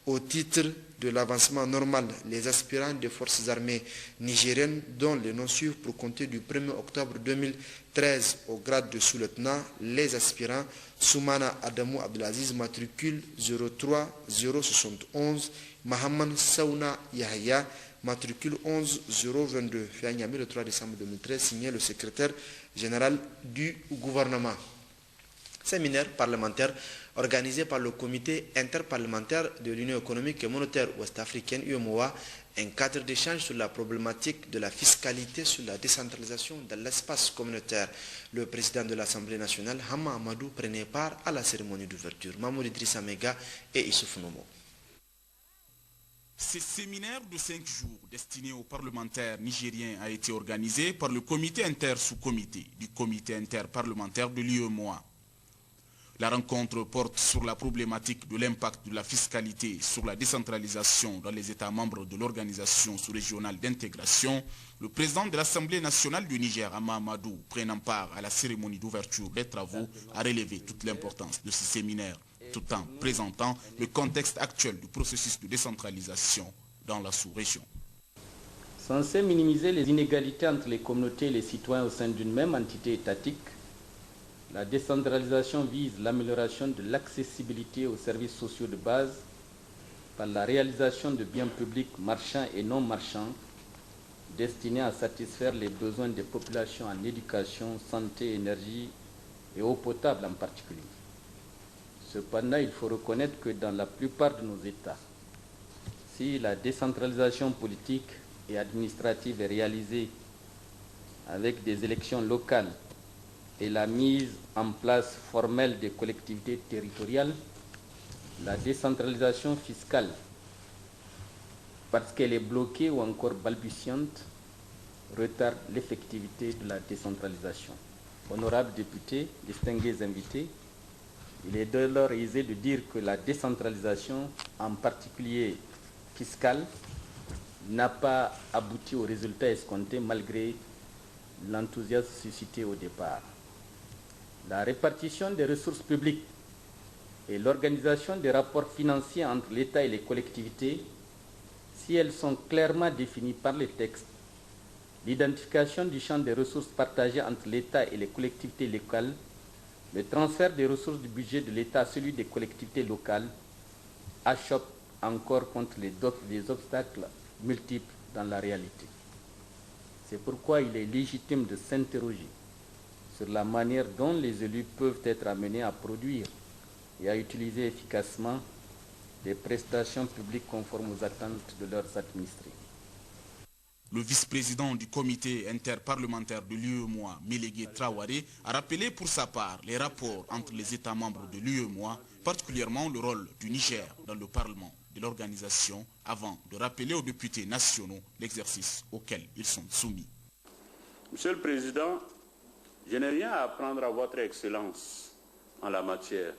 au titre de l'avancement normal les aspirants des forces armées nigériennes dont les noms suivent pour compter du 1er octobre 2013 au grade de sous-lieutenant les aspirants Soumana Adamou Abdelaziz, matricule 03071, Mahaman Saouna Yahya, matricule 11022, fait à Niamey le 3 décembre 2013, signé le secrétaire général du gouvernement. Séminaire parlementaire organisé par le comité interparlementaire de l'Union économique et monétaire ouest-africaine UEMOA, un cadre d'échange sur la problématique de la fiscalité sur la décentralisation de l'espace communautaire. Le président de l'Assemblée nationale, Hama Amadou, prenait part à la cérémonie d'ouverture. Mamoud Idrissa Mega et Issouf Nomo. Ce séminaire de 5 jours destiné aux parlementaires nigériens a été organisé par le comité inter-sous-comité du comité interparlementaire de l'UEMOA. La rencontre porte sur la problématique de l'impact de la fiscalité sur la décentralisation dans les États membres de l'organisation sous-régionale d'intégration. Le président de l'Assemblée nationale du Niger, Hama Amadou, prenant part à la cérémonie d'ouverture des travaux, a relevé toute l'importance de ce séminaire, tout en présentant le contexte actuel du processus de décentralisation dans la sous-région. Censé minimiser les inégalités entre les communautés et les citoyens au sein d'une même entité étatique, la décentralisation vise l'amélioration de l'accessibilité aux services sociaux de base par la réalisation de biens publics marchands et non marchands destinés à satisfaire les besoins des populations en éducation, santé, énergie et eau potable en particulier. Cependant, il faut reconnaître que dans la plupart de nos États, si la décentralisation politique et administrative est réalisée avec des élections locales et la mise en place formelle des collectivités territoriales, la décentralisation fiscale, parce qu'elle est bloquée ou encore balbutiante, retarde l'effectivité de la décentralisation. Honorables députés, distingués invités, il est dès lors aisé de dire que la décentralisation, en particulier fiscale, n'a pas abouti aux résultats escomptés malgré l'enthousiasme suscité au départ. La répartition des ressources publiques et l'organisation des rapports financiers entre l'État et les collectivités, si elles sont clairement définies par les textes, l'identification du champ des ressources partagées entre l'État et les collectivités locales, le transfert des ressources du budget de l'État à celui des collectivités locales, achoppe encore contre les obstacles multiples dans la réalité. C'est pourquoi il est légitime de s'interroger sur la manière dont les élus peuvent être amenés à produire et à utiliser efficacement des prestations publiques conformes aux attentes de leurs administrés. Le vice-président du comité interparlementaire de l'UEMOA, Mélégué Traoré, a rappelé pour sa part les rapports entre les États membres de l'UEMOA, particulièrement le rôle du Niger dans le Parlement de l'organisation, avant de rappeler aux députés nationaux l'exercice auquel ils sont soumis. Monsieur le Président, je n'ai rien à apprendre à votre Excellence en la matière.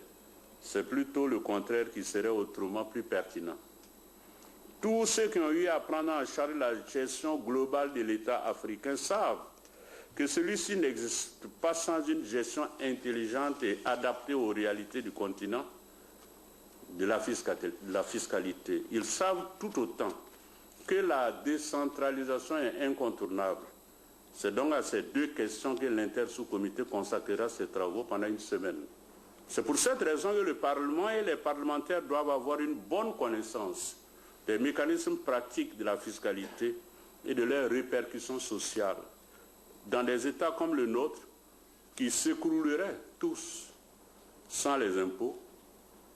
C'est plutôt le contraire qui serait autrement plus pertinent. Tous ceux qui ont eu à prendre en charge la gestion globale de l'État africain savent que celui-ci n'existe pas sans une gestion intelligente et adaptée aux réalités du continent de la fiscalité. Ils savent tout autant que la décentralisation est incontournable. C'est donc à ces deux questions que l'inter-sous-comité consacrera ses travaux pendant une semaine. C'est pour cette raison que le Parlement et les parlementaires doivent avoir une bonne connaissance des mécanismes pratiques de la fiscalité et de leurs répercussions sociales dans des États comme le nôtre qui s'écrouleraient tous sans les impôts,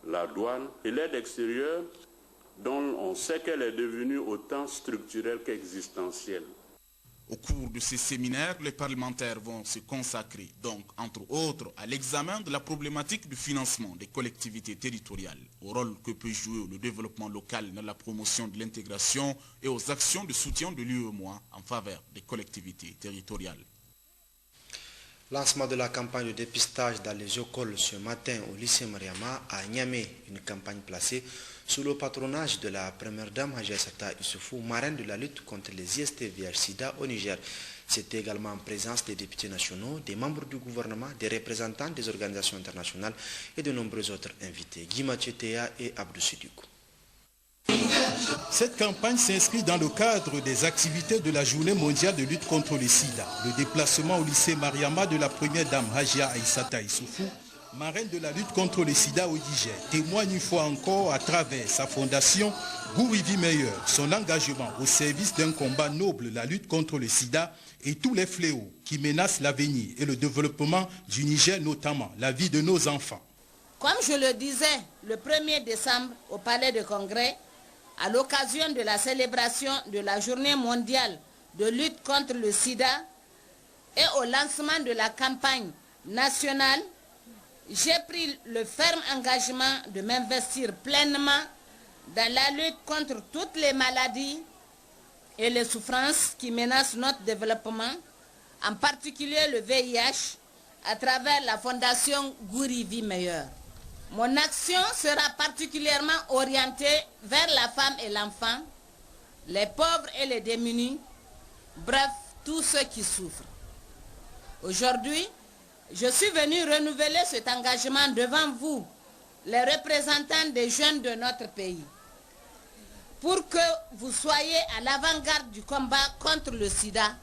la douane et l'aide extérieure dont on sait qu'elle est devenue autant structurelle qu'existentielle. Au cours de ces séminaires, les parlementaires vont se consacrer donc, entre autres, à l'examen de la problématique du financement des collectivités territoriales, au rôle que peut jouer le développement local dans la promotion de l'intégration et aux actions de soutien de l'UEMOA en faveur des collectivités territoriales. Lancement de la campagne de dépistage dans les écoles ce matin au lycée Mariama à Niamey, une campagne placée sous le patronage de la première dame Hadji Aïssata Issoufou, marraine de la lutte contre les IST-VIH-Sida au Niger. C'était également en présence des députés nationaux, des membres du gouvernement, des représentants des organisations internationales et de nombreux autres invités. Guy Mathieu Théa et Abdou Sidikou. Cette campagne s'inscrit dans le cadre des activités de la Journée mondiale de lutte contre le sida. Le déplacement au lycée Mariama de la première dame Hadji Aïssata Issoufou marraine de la lutte contre le sida au Niger, témoigne une fois encore à travers sa fondation Gourivi Meilleur son engagement au service d'un combat noble, la lutte contre le sida et tous les fléaux qui menacent l'avenir et le développement du Niger, notamment la vie de nos enfants. Comme je le disais le 1er décembre au Palais de Congrès, à l'occasion de la célébration de la Journée mondiale de lutte contre le sida et au lancement de la campagne nationale, j'ai pris le ferme engagement de m'investir pleinement dans la lutte contre toutes les maladies et les souffrances qui menacent notre développement, en particulier le VIH, à travers la fondation Gourivi Meilleur. Mon action sera particulièrement orientée vers la femme et l'enfant, les pauvres et les démunis, bref, tous ceux qui souffrent. Aujourd'hui, je suis venu renouveler cet engagement devant vous, les représentants des jeunes de notre pays, pour que vous soyez à l'avant-garde du combat contre le sida,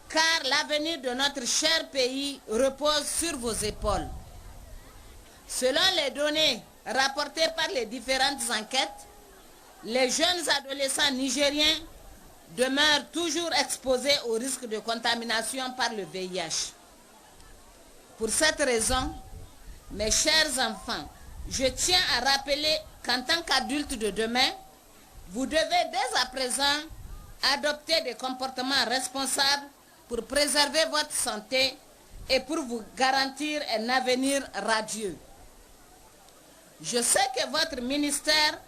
car l'avenir de notre cher pays repose sur vos épaules. Selon les données rapportées par les différentes enquêtes, les jeunes adolescents nigériens demeurent toujours exposés au risque de contamination par le VIH. Pour cette raison, mes chers enfants, je tiens à rappeler qu'en tant qu'adultes de demain, vous devez dès à présent adopter des comportements responsables pour préserver votre santé et pour vous garantir un avenir radieux. Je sais que votre ministère,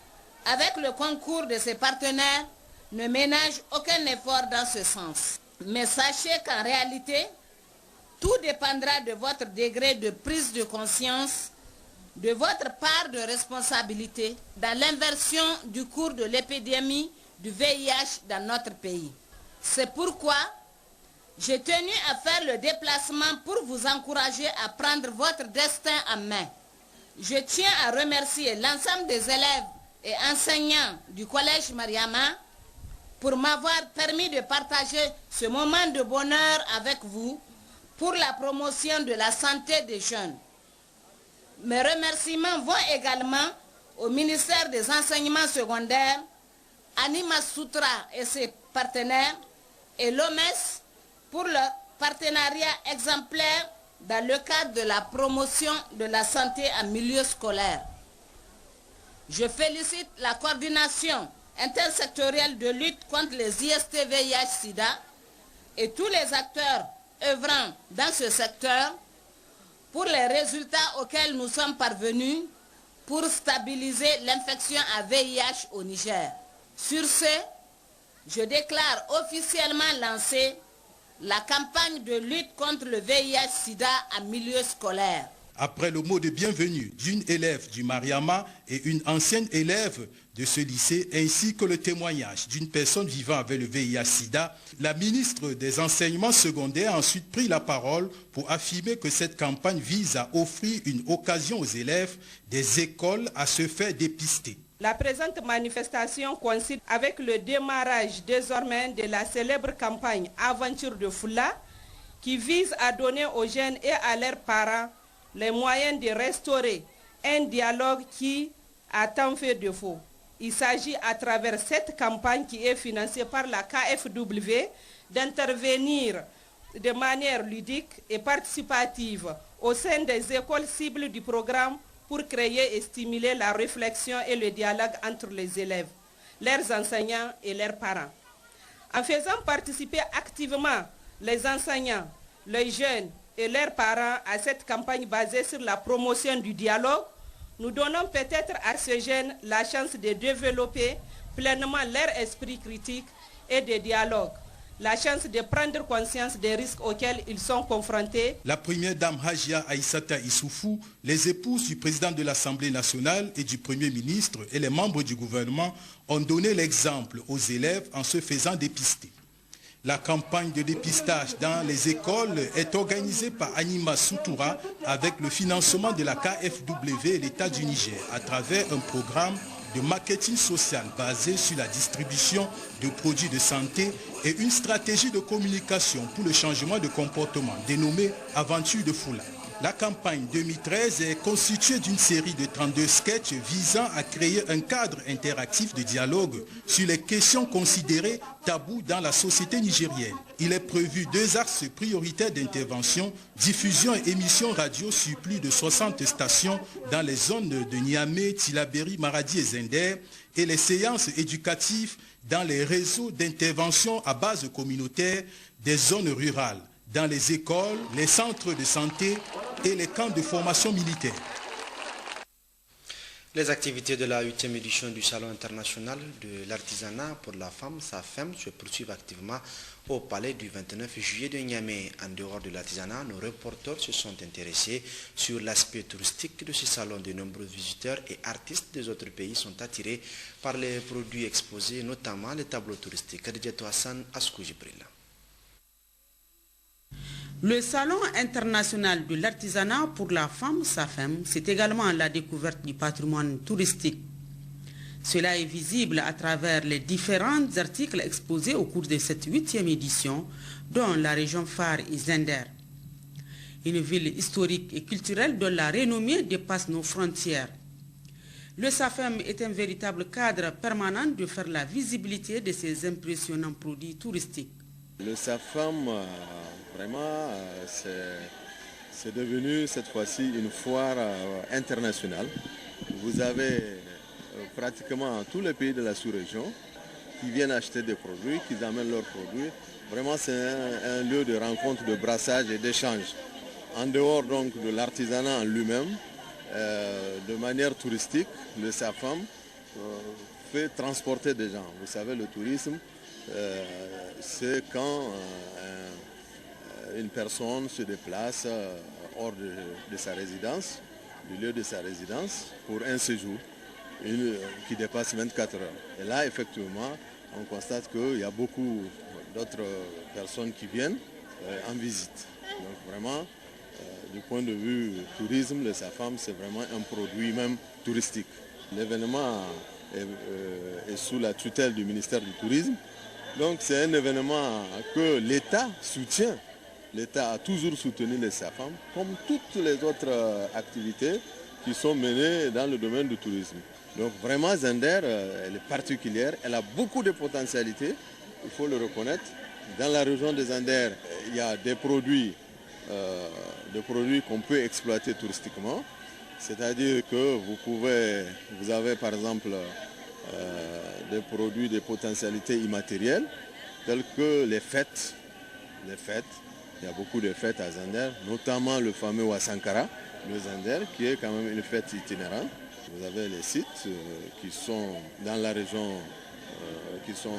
avec le concours de ses partenaires, ne ménage aucun effort dans ce sens. Mais sachez qu'en réalité, tout dépendra de votre degré de prise de conscience, de votre part de responsabilité dans l'inversion du cours de l'épidémie du VIH dans notre pays. C'est pourquoi j'ai tenu à faire le déplacement pour vous encourager à prendre votre destin en main. Je tiens à remercier l'ensemble des élèves et enseignants du Collège Mariama pour m'avoir permis de partager ce moment de bonheur avec vous pour la promotion de la santé des jeunes. Mes remerciements vont également au ministère des Enseignements secondaires, Anima Soutra et ses partenaires, et l'OMS pour le partenariat exemplaire dans le cadre de la promotion de la santé en milieu scolaire. Je félicite la coordination intersectorielle de lutte contre les IST, VIH, SIDA et tous les acteurs œuvrant dans ce secteur pour les résultats auxquels nous sommes parvenus pour stabiliser l'infection à VIH au Niger. Sur ce, je déclare officiellement lancée la campagne de lutte contre le VIH-Sida en milieu scolaire. Après le mot de bienvenue d'une élève du Mariama et une ancienne élève de ce lycée, ainsi que le témoignage d'une personne vivant avec le VIH-Sida, la ministre des Enseignements secondaires a ensuite pris la parole pour affirmer que cette campagne vise à offrir une occasion aux élèves des écoles à se faire dépister. La présente manifestation coïncide avec le démarrage désormais de la célèbre campagne Aventure de Foula qui vise à donner aux jeunes et à leurs parents les moyens de restaurer un dialogue qui a tant fait défaut. Il s'agit à travers cette campagne qui est financée par la KFW d'intervenir de manière ludique et participative au sein des écoles cibles du programme pour créer et stimuler la réflexion et le dialogue entre les élèves, leurs enseignants et leurs parents. En faisant participer activement les enseignants, les jeunes et leurs parents à cette campagne basée sur la promotion du dialogue, nous donnons peut-être à ces jeunes la chance de développer pleinement leur esprit critique et de dialogue, la chance de prendre conscience des risques auxquels ils sont confrontés. La première dame Hajia Aïssata Issoufou, les épouses du président de l'Assemblée nationale et du Premier ministre et les membres du gouvernement ont donné l'exemple aux élèves en se faisant dépister. La campagne de dépistage dans les écoles est organisée par Anima Soutoura avec le financement de la KFW et l'État du Niger à travers un programme de marketing social basé sur la distribution de produits de santé et une stratégie de communication pour le changement de comportement dénommée Aventure de Foula. La campagne 2013 est constituée d'une série de 32 sketchs visant à créer un cadre interactif de dialogue sur les questions considérées tabous dans la société nigérienne. Il est prévu 2 axes prioritaires d'intervention, diffusion et émission radio sur plus de 60 stations dans les zones de Niamey, Tillabéri, Maradi et Zender, et les séances éducatives dans les réseaux d'intervention à base communautaire des zones rurales, dans les écoles, les centres de santé et les camps de formation militaire. Les activités de la 8e édition du Salon international de l'artisanat pour la femme, SAFEM, se poursuivent activement au palais du 29 juillet de Niamey. En dehors de l'artisanat, nos reporters se sont intéressés sur l'aspect touristique de ce salon. De nombreux visiteurs et artistes des autres pays sont attirés par les produits exposés, notamment les tableaux touristiques. Khadijatou Hassan, Askou Jibril. Le Salon international de l'artisanat pour la femme, SAFEM, c'est également la découverte du patrimoine touristique. Cela est visible à travers les différents articles exposés au cours de cette 8e édition, dont la région phare est Zender. Une ville historique et culturelle dont la renommée dépasse nos frontières. Le SAFEM est un véritable cadre permanent de faire la visibilité de ces impressionnants produits touristiques. Le SAFEM, vraiment, c'est devenu cette fois-ci une foire internationale. Vous avez pratiquement tous les pays de la sous-région qui viennent acheter des produits, qui amènent leurs produits. Vraiment, c'est un lieu de rencontre, de brassage et d'échange. En dehors donc de l'artisanat en lui-même, de manière touristique, le SAFEM fait transporter des gens. Vous savez, le tourisme, c'est quand une personne se déplace hors de sa résidence, du lieu de sa résidence, pour un séjour qui dépasse 24 heures. Et là, effectivement, on constate qu'il y a beaucoup d'autres personnes qui viennent en visite. Donc vraiment, du point de vue tourisme, le SAFEM, c'est vraiment un produit même touristique. L'événement est sous la tutelle du ministère du Tourisme. Donc c'est un événement que l'État soutient. L'État a toujours soutenu les SAFEM, comme toutes les autres activités qui sont menées dans le domaine du tourisme. Donc vraiment Zender, elle est particulière, elle a beaucoup de potentialités, il faut le reconnaître. Dans la région de Zender, il y a des produits qu'on peut exploiter touristiquement. C'est-à-dire que vous avez par exemple des produits de potentialités immatérielles, telles que les fêtes. Il y a beaucoup de fêtes à Zender, notamment le fameux Wassankara, le Zender, qui est quand même une fête itinérante. Vous avez les sites qui sont dans la région, qui sont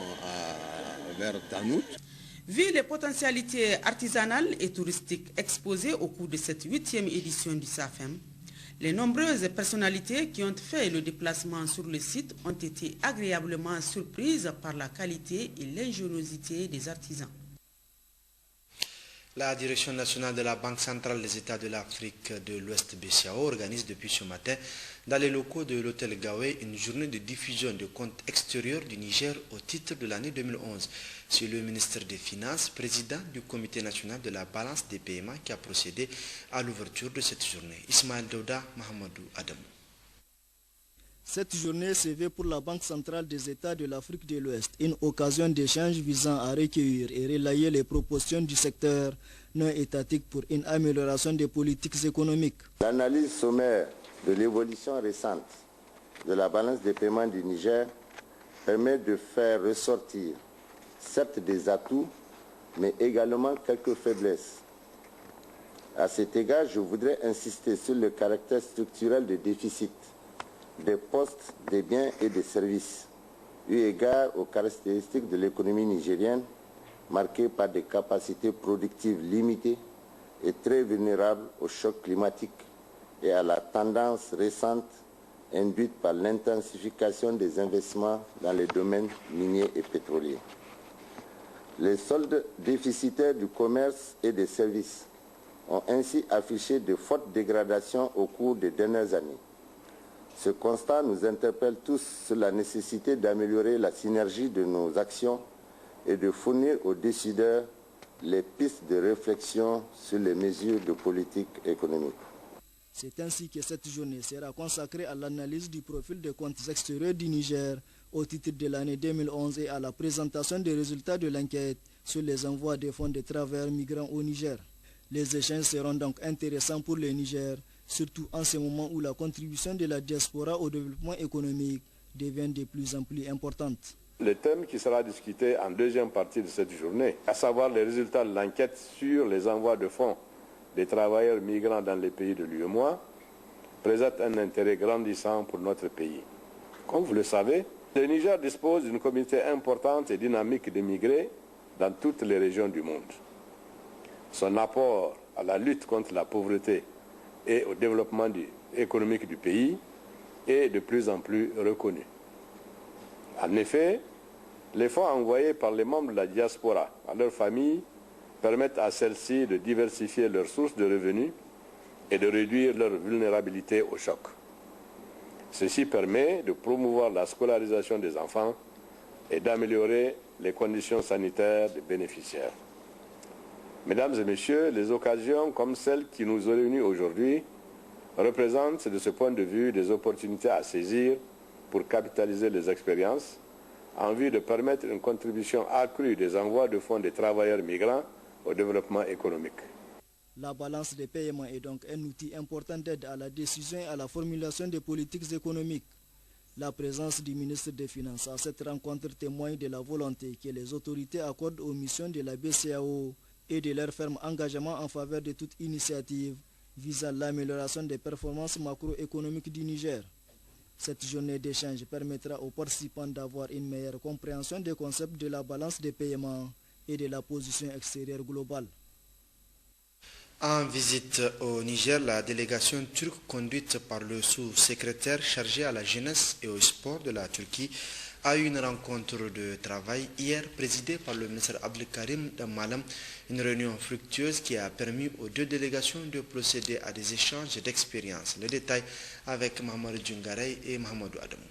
vers Tanout. Vu les potentialités artisanales et touristiques exposées au cours de cette 8e édition du SAFEM, les nombreuses personnalités qui ont fait le déplacement sur le site ont été agréablement surprises par la qualité et l'ingéniosité des artisans. La Direction nationale de la Banque centrale des États de l'Afrique de l'Ouest BCAO organise depuis ce matin dans les locaux de l'hôtel Gawé une journée de diffusion de comptes extérieurs du Niger au titre de l'année 2011. C'est le ministre des Finances, président du Comité national de la balance des paiements qui a procédé à l'ouverture de cette journée. Ismaël Douda, Mahamadou Adam. Cette journée se veut pour la Banque centrale des États de l'Afrique de l'Ouest une occasion d'échange visant à recueillir et relayer les propositions du secteur non étatique pour une amélioration des politiques économiques. L'analyse sommaire de l'évolution récente de la balance des paiements du Niger permet de faire ressortir certes des atouts, mais également quelques faiblesses. À cet égard, je voudrais insister sur le caractère structurel des déficits des postes, des biens et des services, eu égard aux caractéristiques de l'économie nigérienne, marquée par des capacités productives limitées et très vulnérables aux chocs climatiques et à la tendance récente induite par l'intensification des investissements dans les domaines miniers et pétroliers. Les soldes déficitaires du commerce et des services ont ainsi affiché de fortes dégradations au cours des dernières années. Ce constat nous interpelle tous sur la nécessité d'améliorer la synergie de nos actions et de fournir aux décideurs les pistes de réflexion sur les mesures de politique économique. C'est ainsi que cette journée sera consacrée à l'analyse du profil des comptes extérieurs du Niger au titre de l'année 2011 et à la présentation des résultats de l'enquête sur les envois des fonds de travailleurs migrants au Niger. Les échanges seront donc intéressants pour le Niger, surtout en ce moment où la contribution de la diaspora au développement économique devient de plus en plus importante. Le thème qui sera discuté en deuxième partie de cette journée, à savoir les résultats de l'enquête sur les envois de fonds des travailleurs migrants dans les pays de l'UEMOA, présente un intérêt grandissant pour notre pays. Comme vous le savez, le Niger dispose d'une communauté importante et dynamique d'immigrés dans toutes les régions du monde. Son apport à la lutte contre la pauvreté et au développement économique du pays est de plus en plus reconnu. En effet, les fonds envoyés par les membres de la diaspora à leurs familles permettent à celles-ci de diversifier leurs sources de revenus et de réduire leur vulnérabilité au choc. Ceci permet de promouvoir la scolarisation des enfants et d'améliorer les conditions sanitaires des bénéficiaires. Mesdames et messieurs, les occasions comme celle qui nous réunit aujourd'hui représentent de ce point de vue des opportunités à saisir pour capitaliser les expériences en vue de permettre une contribution accrue des envois de fonds des travailleurs migrants au développement économique. La balance des paiements est donc un outil important d'aide à la décision et à la formulation des politiques économiques. La présence du ministre des Finances à cette rencontre témoigne de la volonté que les autorités accordent aux missions de la BCEAO et de leur ferme engagement en faveur de toute initiative visant l'amélioration des performances macroéconomiques du Niger. Cette journée d'échange permettra aux participants d'avoir une meilleure compréhension des concepts de la balance des paiements et de la position extérieure globale. En visite au Niger, la délégation turque conduite par le sous-secrétaire chargé à la jeunesse et au sport de la Turquie a eu une rencontre de travail hier présidée par le ministre Abdelkarim Dammalam, une réunion fructueuse qui a permis aux deux délégations de procéder à des échanges d'expériences. Les détails avec Mohamed Djungarey et Mohamedou Adamou.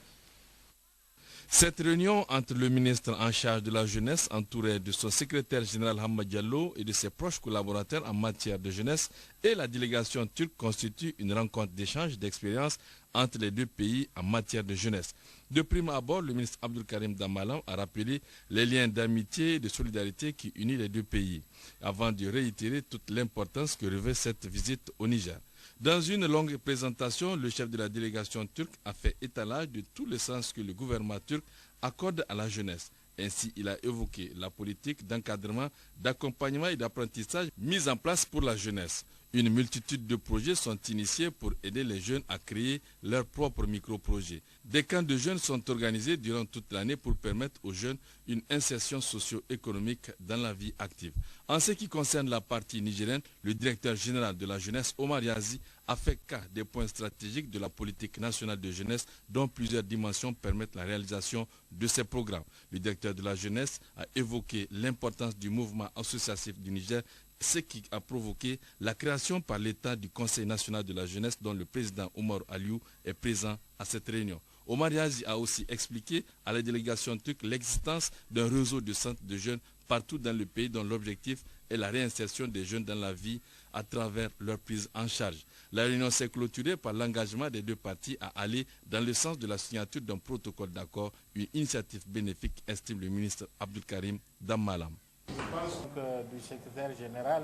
Cette réunion entre le ministre en charge de la jeunesse, entouré de son secrétaire général Hamad Diallo et de ses proches collaborateurs en matière de jeunesse, et la délégation turque constitue une rencontre d'échange d'expériences entre les deux pays en matière de jeunesse. De prime abord, le ministre Abdelkarim Dammalam a rappelé les liens d'amitié et de solidarité qui unissent les deux pays, avant de réitérer toute l'importance que revêt cette visite au Niger. Dans une longue présentation, le chef de la délégation turque a fait étalage de tout le sens que le gouvernement turc accorde à la jeunesse. Ainsi, il a évoqué la politique d'encadrement, d'accompagnement et d'apprentissage mise en place pour la jeunesse. Une multitude de projets sont initiés pour aider les jeunes à créer leurs propres micro-projets. Des camps de jeunes sont organisés durant toute l'année pour permettre aux jeunes une insertion socio-économique dans la vie active. En ce qui concerne la partie nigérienne, le directeur général de la jeunesse, Omar Yazi, a fait cas des points stratégiques de la politique nationale de jeunesse dont plusieurs dimensions permettent la réalisation de ces programmes. Le directeur de la jeunesse a évoqué l'importance du mouvement associatif du Niger, ce qui a provoqué la création par l'État du Conseil national de la jeunesse dont le président Omar Aliou est présent à cette réunion. Omar Yazi a aussi expliqué à la délégation turque l'existence d'un réseau de centres de jeunes partout dans le pays dont l'objectif est la réinsertion des jeunes dans la vie à travers leur prise en charge. La réunion s'est clôturée par l'engagement des deux parties à aller dans le sens de la signature d'un protocole d'accord, une initiative bénéfique, estime le ministre Abdelkarim Dammalam. Je pense que du secrétaire général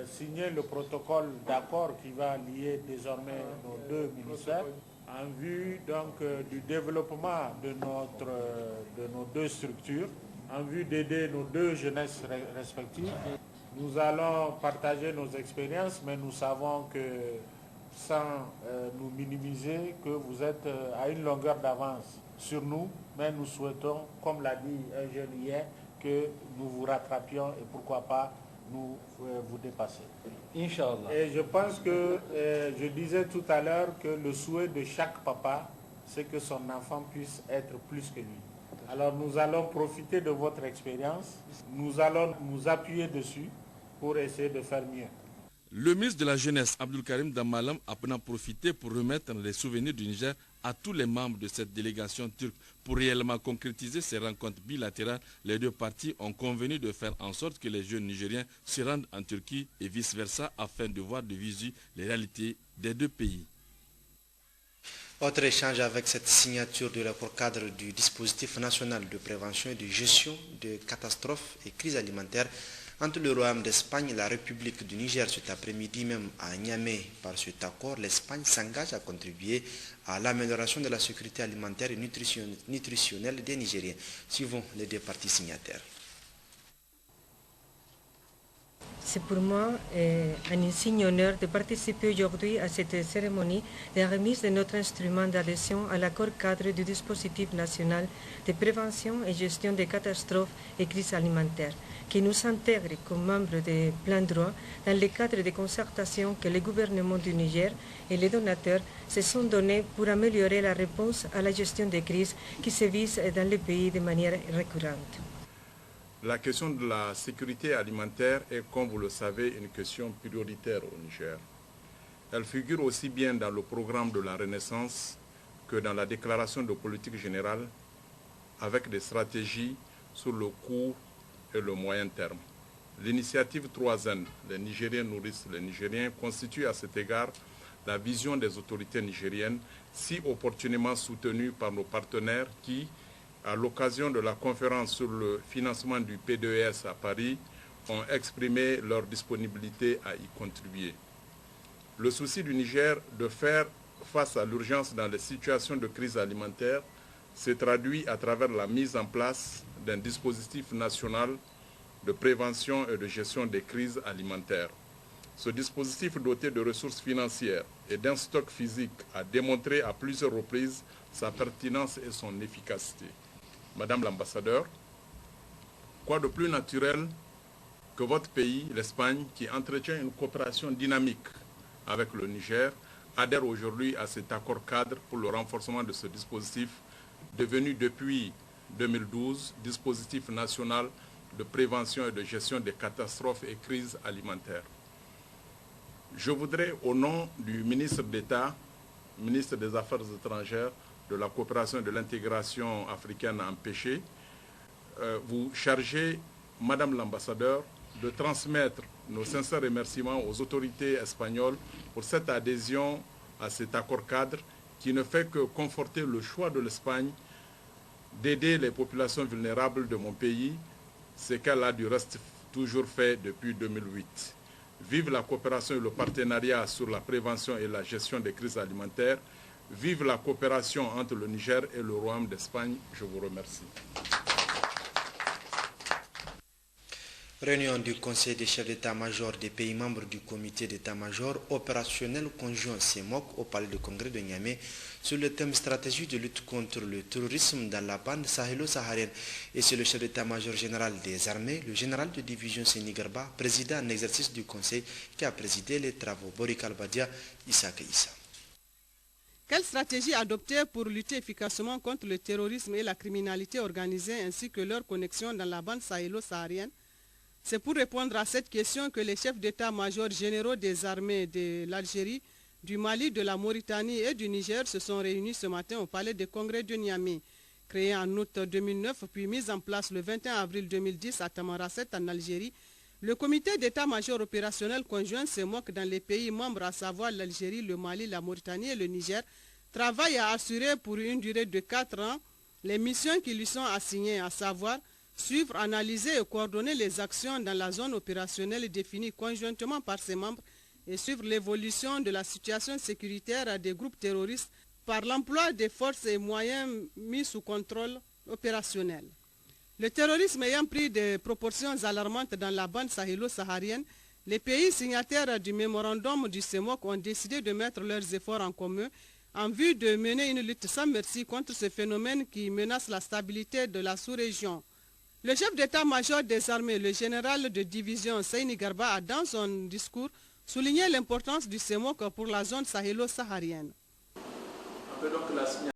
signer le protocole d'accord qui va lier désormais nos deux ministères en vue donc du développement de nos deux structures, en vue d'aider nos deux jeunesses respectives. Nous allons partager nos expériences, mais nous savons que sans nous minimiser, que vous êtes à une longueur d'avance sur nous, mais nous souhaitons, comme l'a dit un jeune hier, que nous vous rattrapions et pourquoi pas nous vous dépasser. Inch'Allah. Et je pense que, je disais tout à l'heure que le souhait de chaque papa, c'est que son enfant puisse être plus que lui. Alors nous allons profiter de votre expérience, nous allons nous appuyer dessus pour essayer de faire mieux. Le ministre de la Jeunesse, Abdelkarim Dammalam, a profité pour remettre les souvenirs du Niger à tous les membres de cette délégation turque. Pour réellement concrétiser ces rencontres bilatérales, les deux parties ont convenu de faire en sorte que les jeunes Nigériens se rendent en Turquie et vice-versa afin de voir de visu les réalités des deux pays. Autre échange avec cette signature de l'accord cadre du dispositif national de prévention et de gestion de catastrophes et crises alimentaires entre le Royaume d'Espagne et la République du Niger cet après-midi même à Niamey. Par cet accord, l'Espagne s'engage à contribuer à l'amélioration de la sécurité alimentaire et nutritionnelle des Nigériens. Suivons les deux parties signataires. C'est pour moi un insigne honneur de participer aujourd'hui à cette cérémonie de remise de notre instrument d'adhésion à l'accord cadre du dispositif national de prévention et gestion des catastrophes et crises alimentaires, qui nous intègre comme membres de plein droit dans le cadre des concertations que le gouvernement du Niger et les donateurs se sont donnés pour améliorer la réponse à la gestion des crises qui sévissent dans le pays de manière récurrente. La question de la sécurité alimentaire est, comme vous le savez, une question prioritaire au Niger. Elle figure aussi bien dans le programme de la Renaissance que dans la déclaration de politique générale, avec des stratégies sur le court et le moyen terme. L'initiative 3N, les Nigériens nourrissent les Nigériens, constitue à cet égard la vision des autorités nigériennes, si opportunément soutenue par nos partenaires qui, à l'occasion de la conférence sur le financement du P2S à Paris, ont exprimé leur disponibilité à y contribuer. Le souci du Niger de faire face à l'urgence dans les situations de crise alimentaire se traduit à travers la mise en place d'un dispositif national de prévention et de gestion des crises alimentaires. Ce dispositif doté de ressources financières et d'un stock physique a démontré à plusieurs reprises sa pertinence et son efficacité. Madame l'ambassadeur, quoi de plus naturel que votre pays, l'Espagne, qui entretient une coopération dynamique avec le Niger, adhère aujourd'hui à cet accord cadre pour le renforcement de ce dispositif, devenu depuis 2012 dispositif national de prévention et de gestion des catastrophes et crises alimentaires. Je voudrais, au nom du ministre d'État, ministre des Affaires étrangères, de la coopération et de l'intégration africaine empêchée, vous charger, Madame l'ambassadeur, de transmettre nos sincères remerciements aux autorités espagnoles pour cette adhésion à cet accord cadre qui ne fait que conforter le choix de l'Espagne d'aider les populations vulnérables de mon pays, ce qu'elle a du reste toujours fait depuis 2008. Vive la coopération et le partenariat sur la prévention et la gestion des crises alimentaires. Vive la coopération entre le Niger et le Royaume d'Espagne. Je vous remercie. Réunion du Conseil des chefs d'état-major des pays membres du comité d'état-major opérationnel conjoint CEMOC au palais de congrès de Niamey sur le thème stratégie de lutte contre le terrorisme dans la bande sahélo-saharienne. Et c'est le chef d'état-major général des armées, le général de division Seni Garba, président en exercice du Conseil, qui a présidé les travaux. Borik Al-Badia, Issa Issa. Quelle stratégie adopter pour lutter efficacement contre le terrorisme et la criminalité organisée ainsi que leur connexion dans la bande sahélo-saharienne? C'est pour répondre à cette question que les chefs d'état-major généraux des armées de l'Algérie, du Mali, de la Mauritanie et du Niger se sont réunis ce matin au palais des congrès de Niamey. Créé en août 2009 puis mis en place le 21 avril 2010 à Tamarasset en Algérie, le comité d'état-major opérationnel conjoint CEMOC dans les pays membres, à savoir l'Algérie, le Mali, la Mauritanie et le Niger, travaille à assurer pour une durée de 4 ans les missions qui lui sont assignées, à savoir suivre, analyser et coordonner les actions dans la zone opérationnelle définie conjointement par ses membres et suivre l'évolution de la situation sécuritaire des groupes terroristes par l'emploi des forces et moyens mis sous contrôle opérationnel. Le terrorisme ayant pris des proportions alarmantes dans la bande sahélo-saharienne, les pays signataires du mémorandum du CEMOC ont décidé de mettre leurs efforts en commun en vue de mener une lutte sans merci contre ce phénomène qui menace la stabilité de la sous-région. Le chef d'état-major des armées, le général de division Seni Garba, a dans son discours souligné l'importance du CEMOC pour la zone sahélo-saharienne. Donc la signature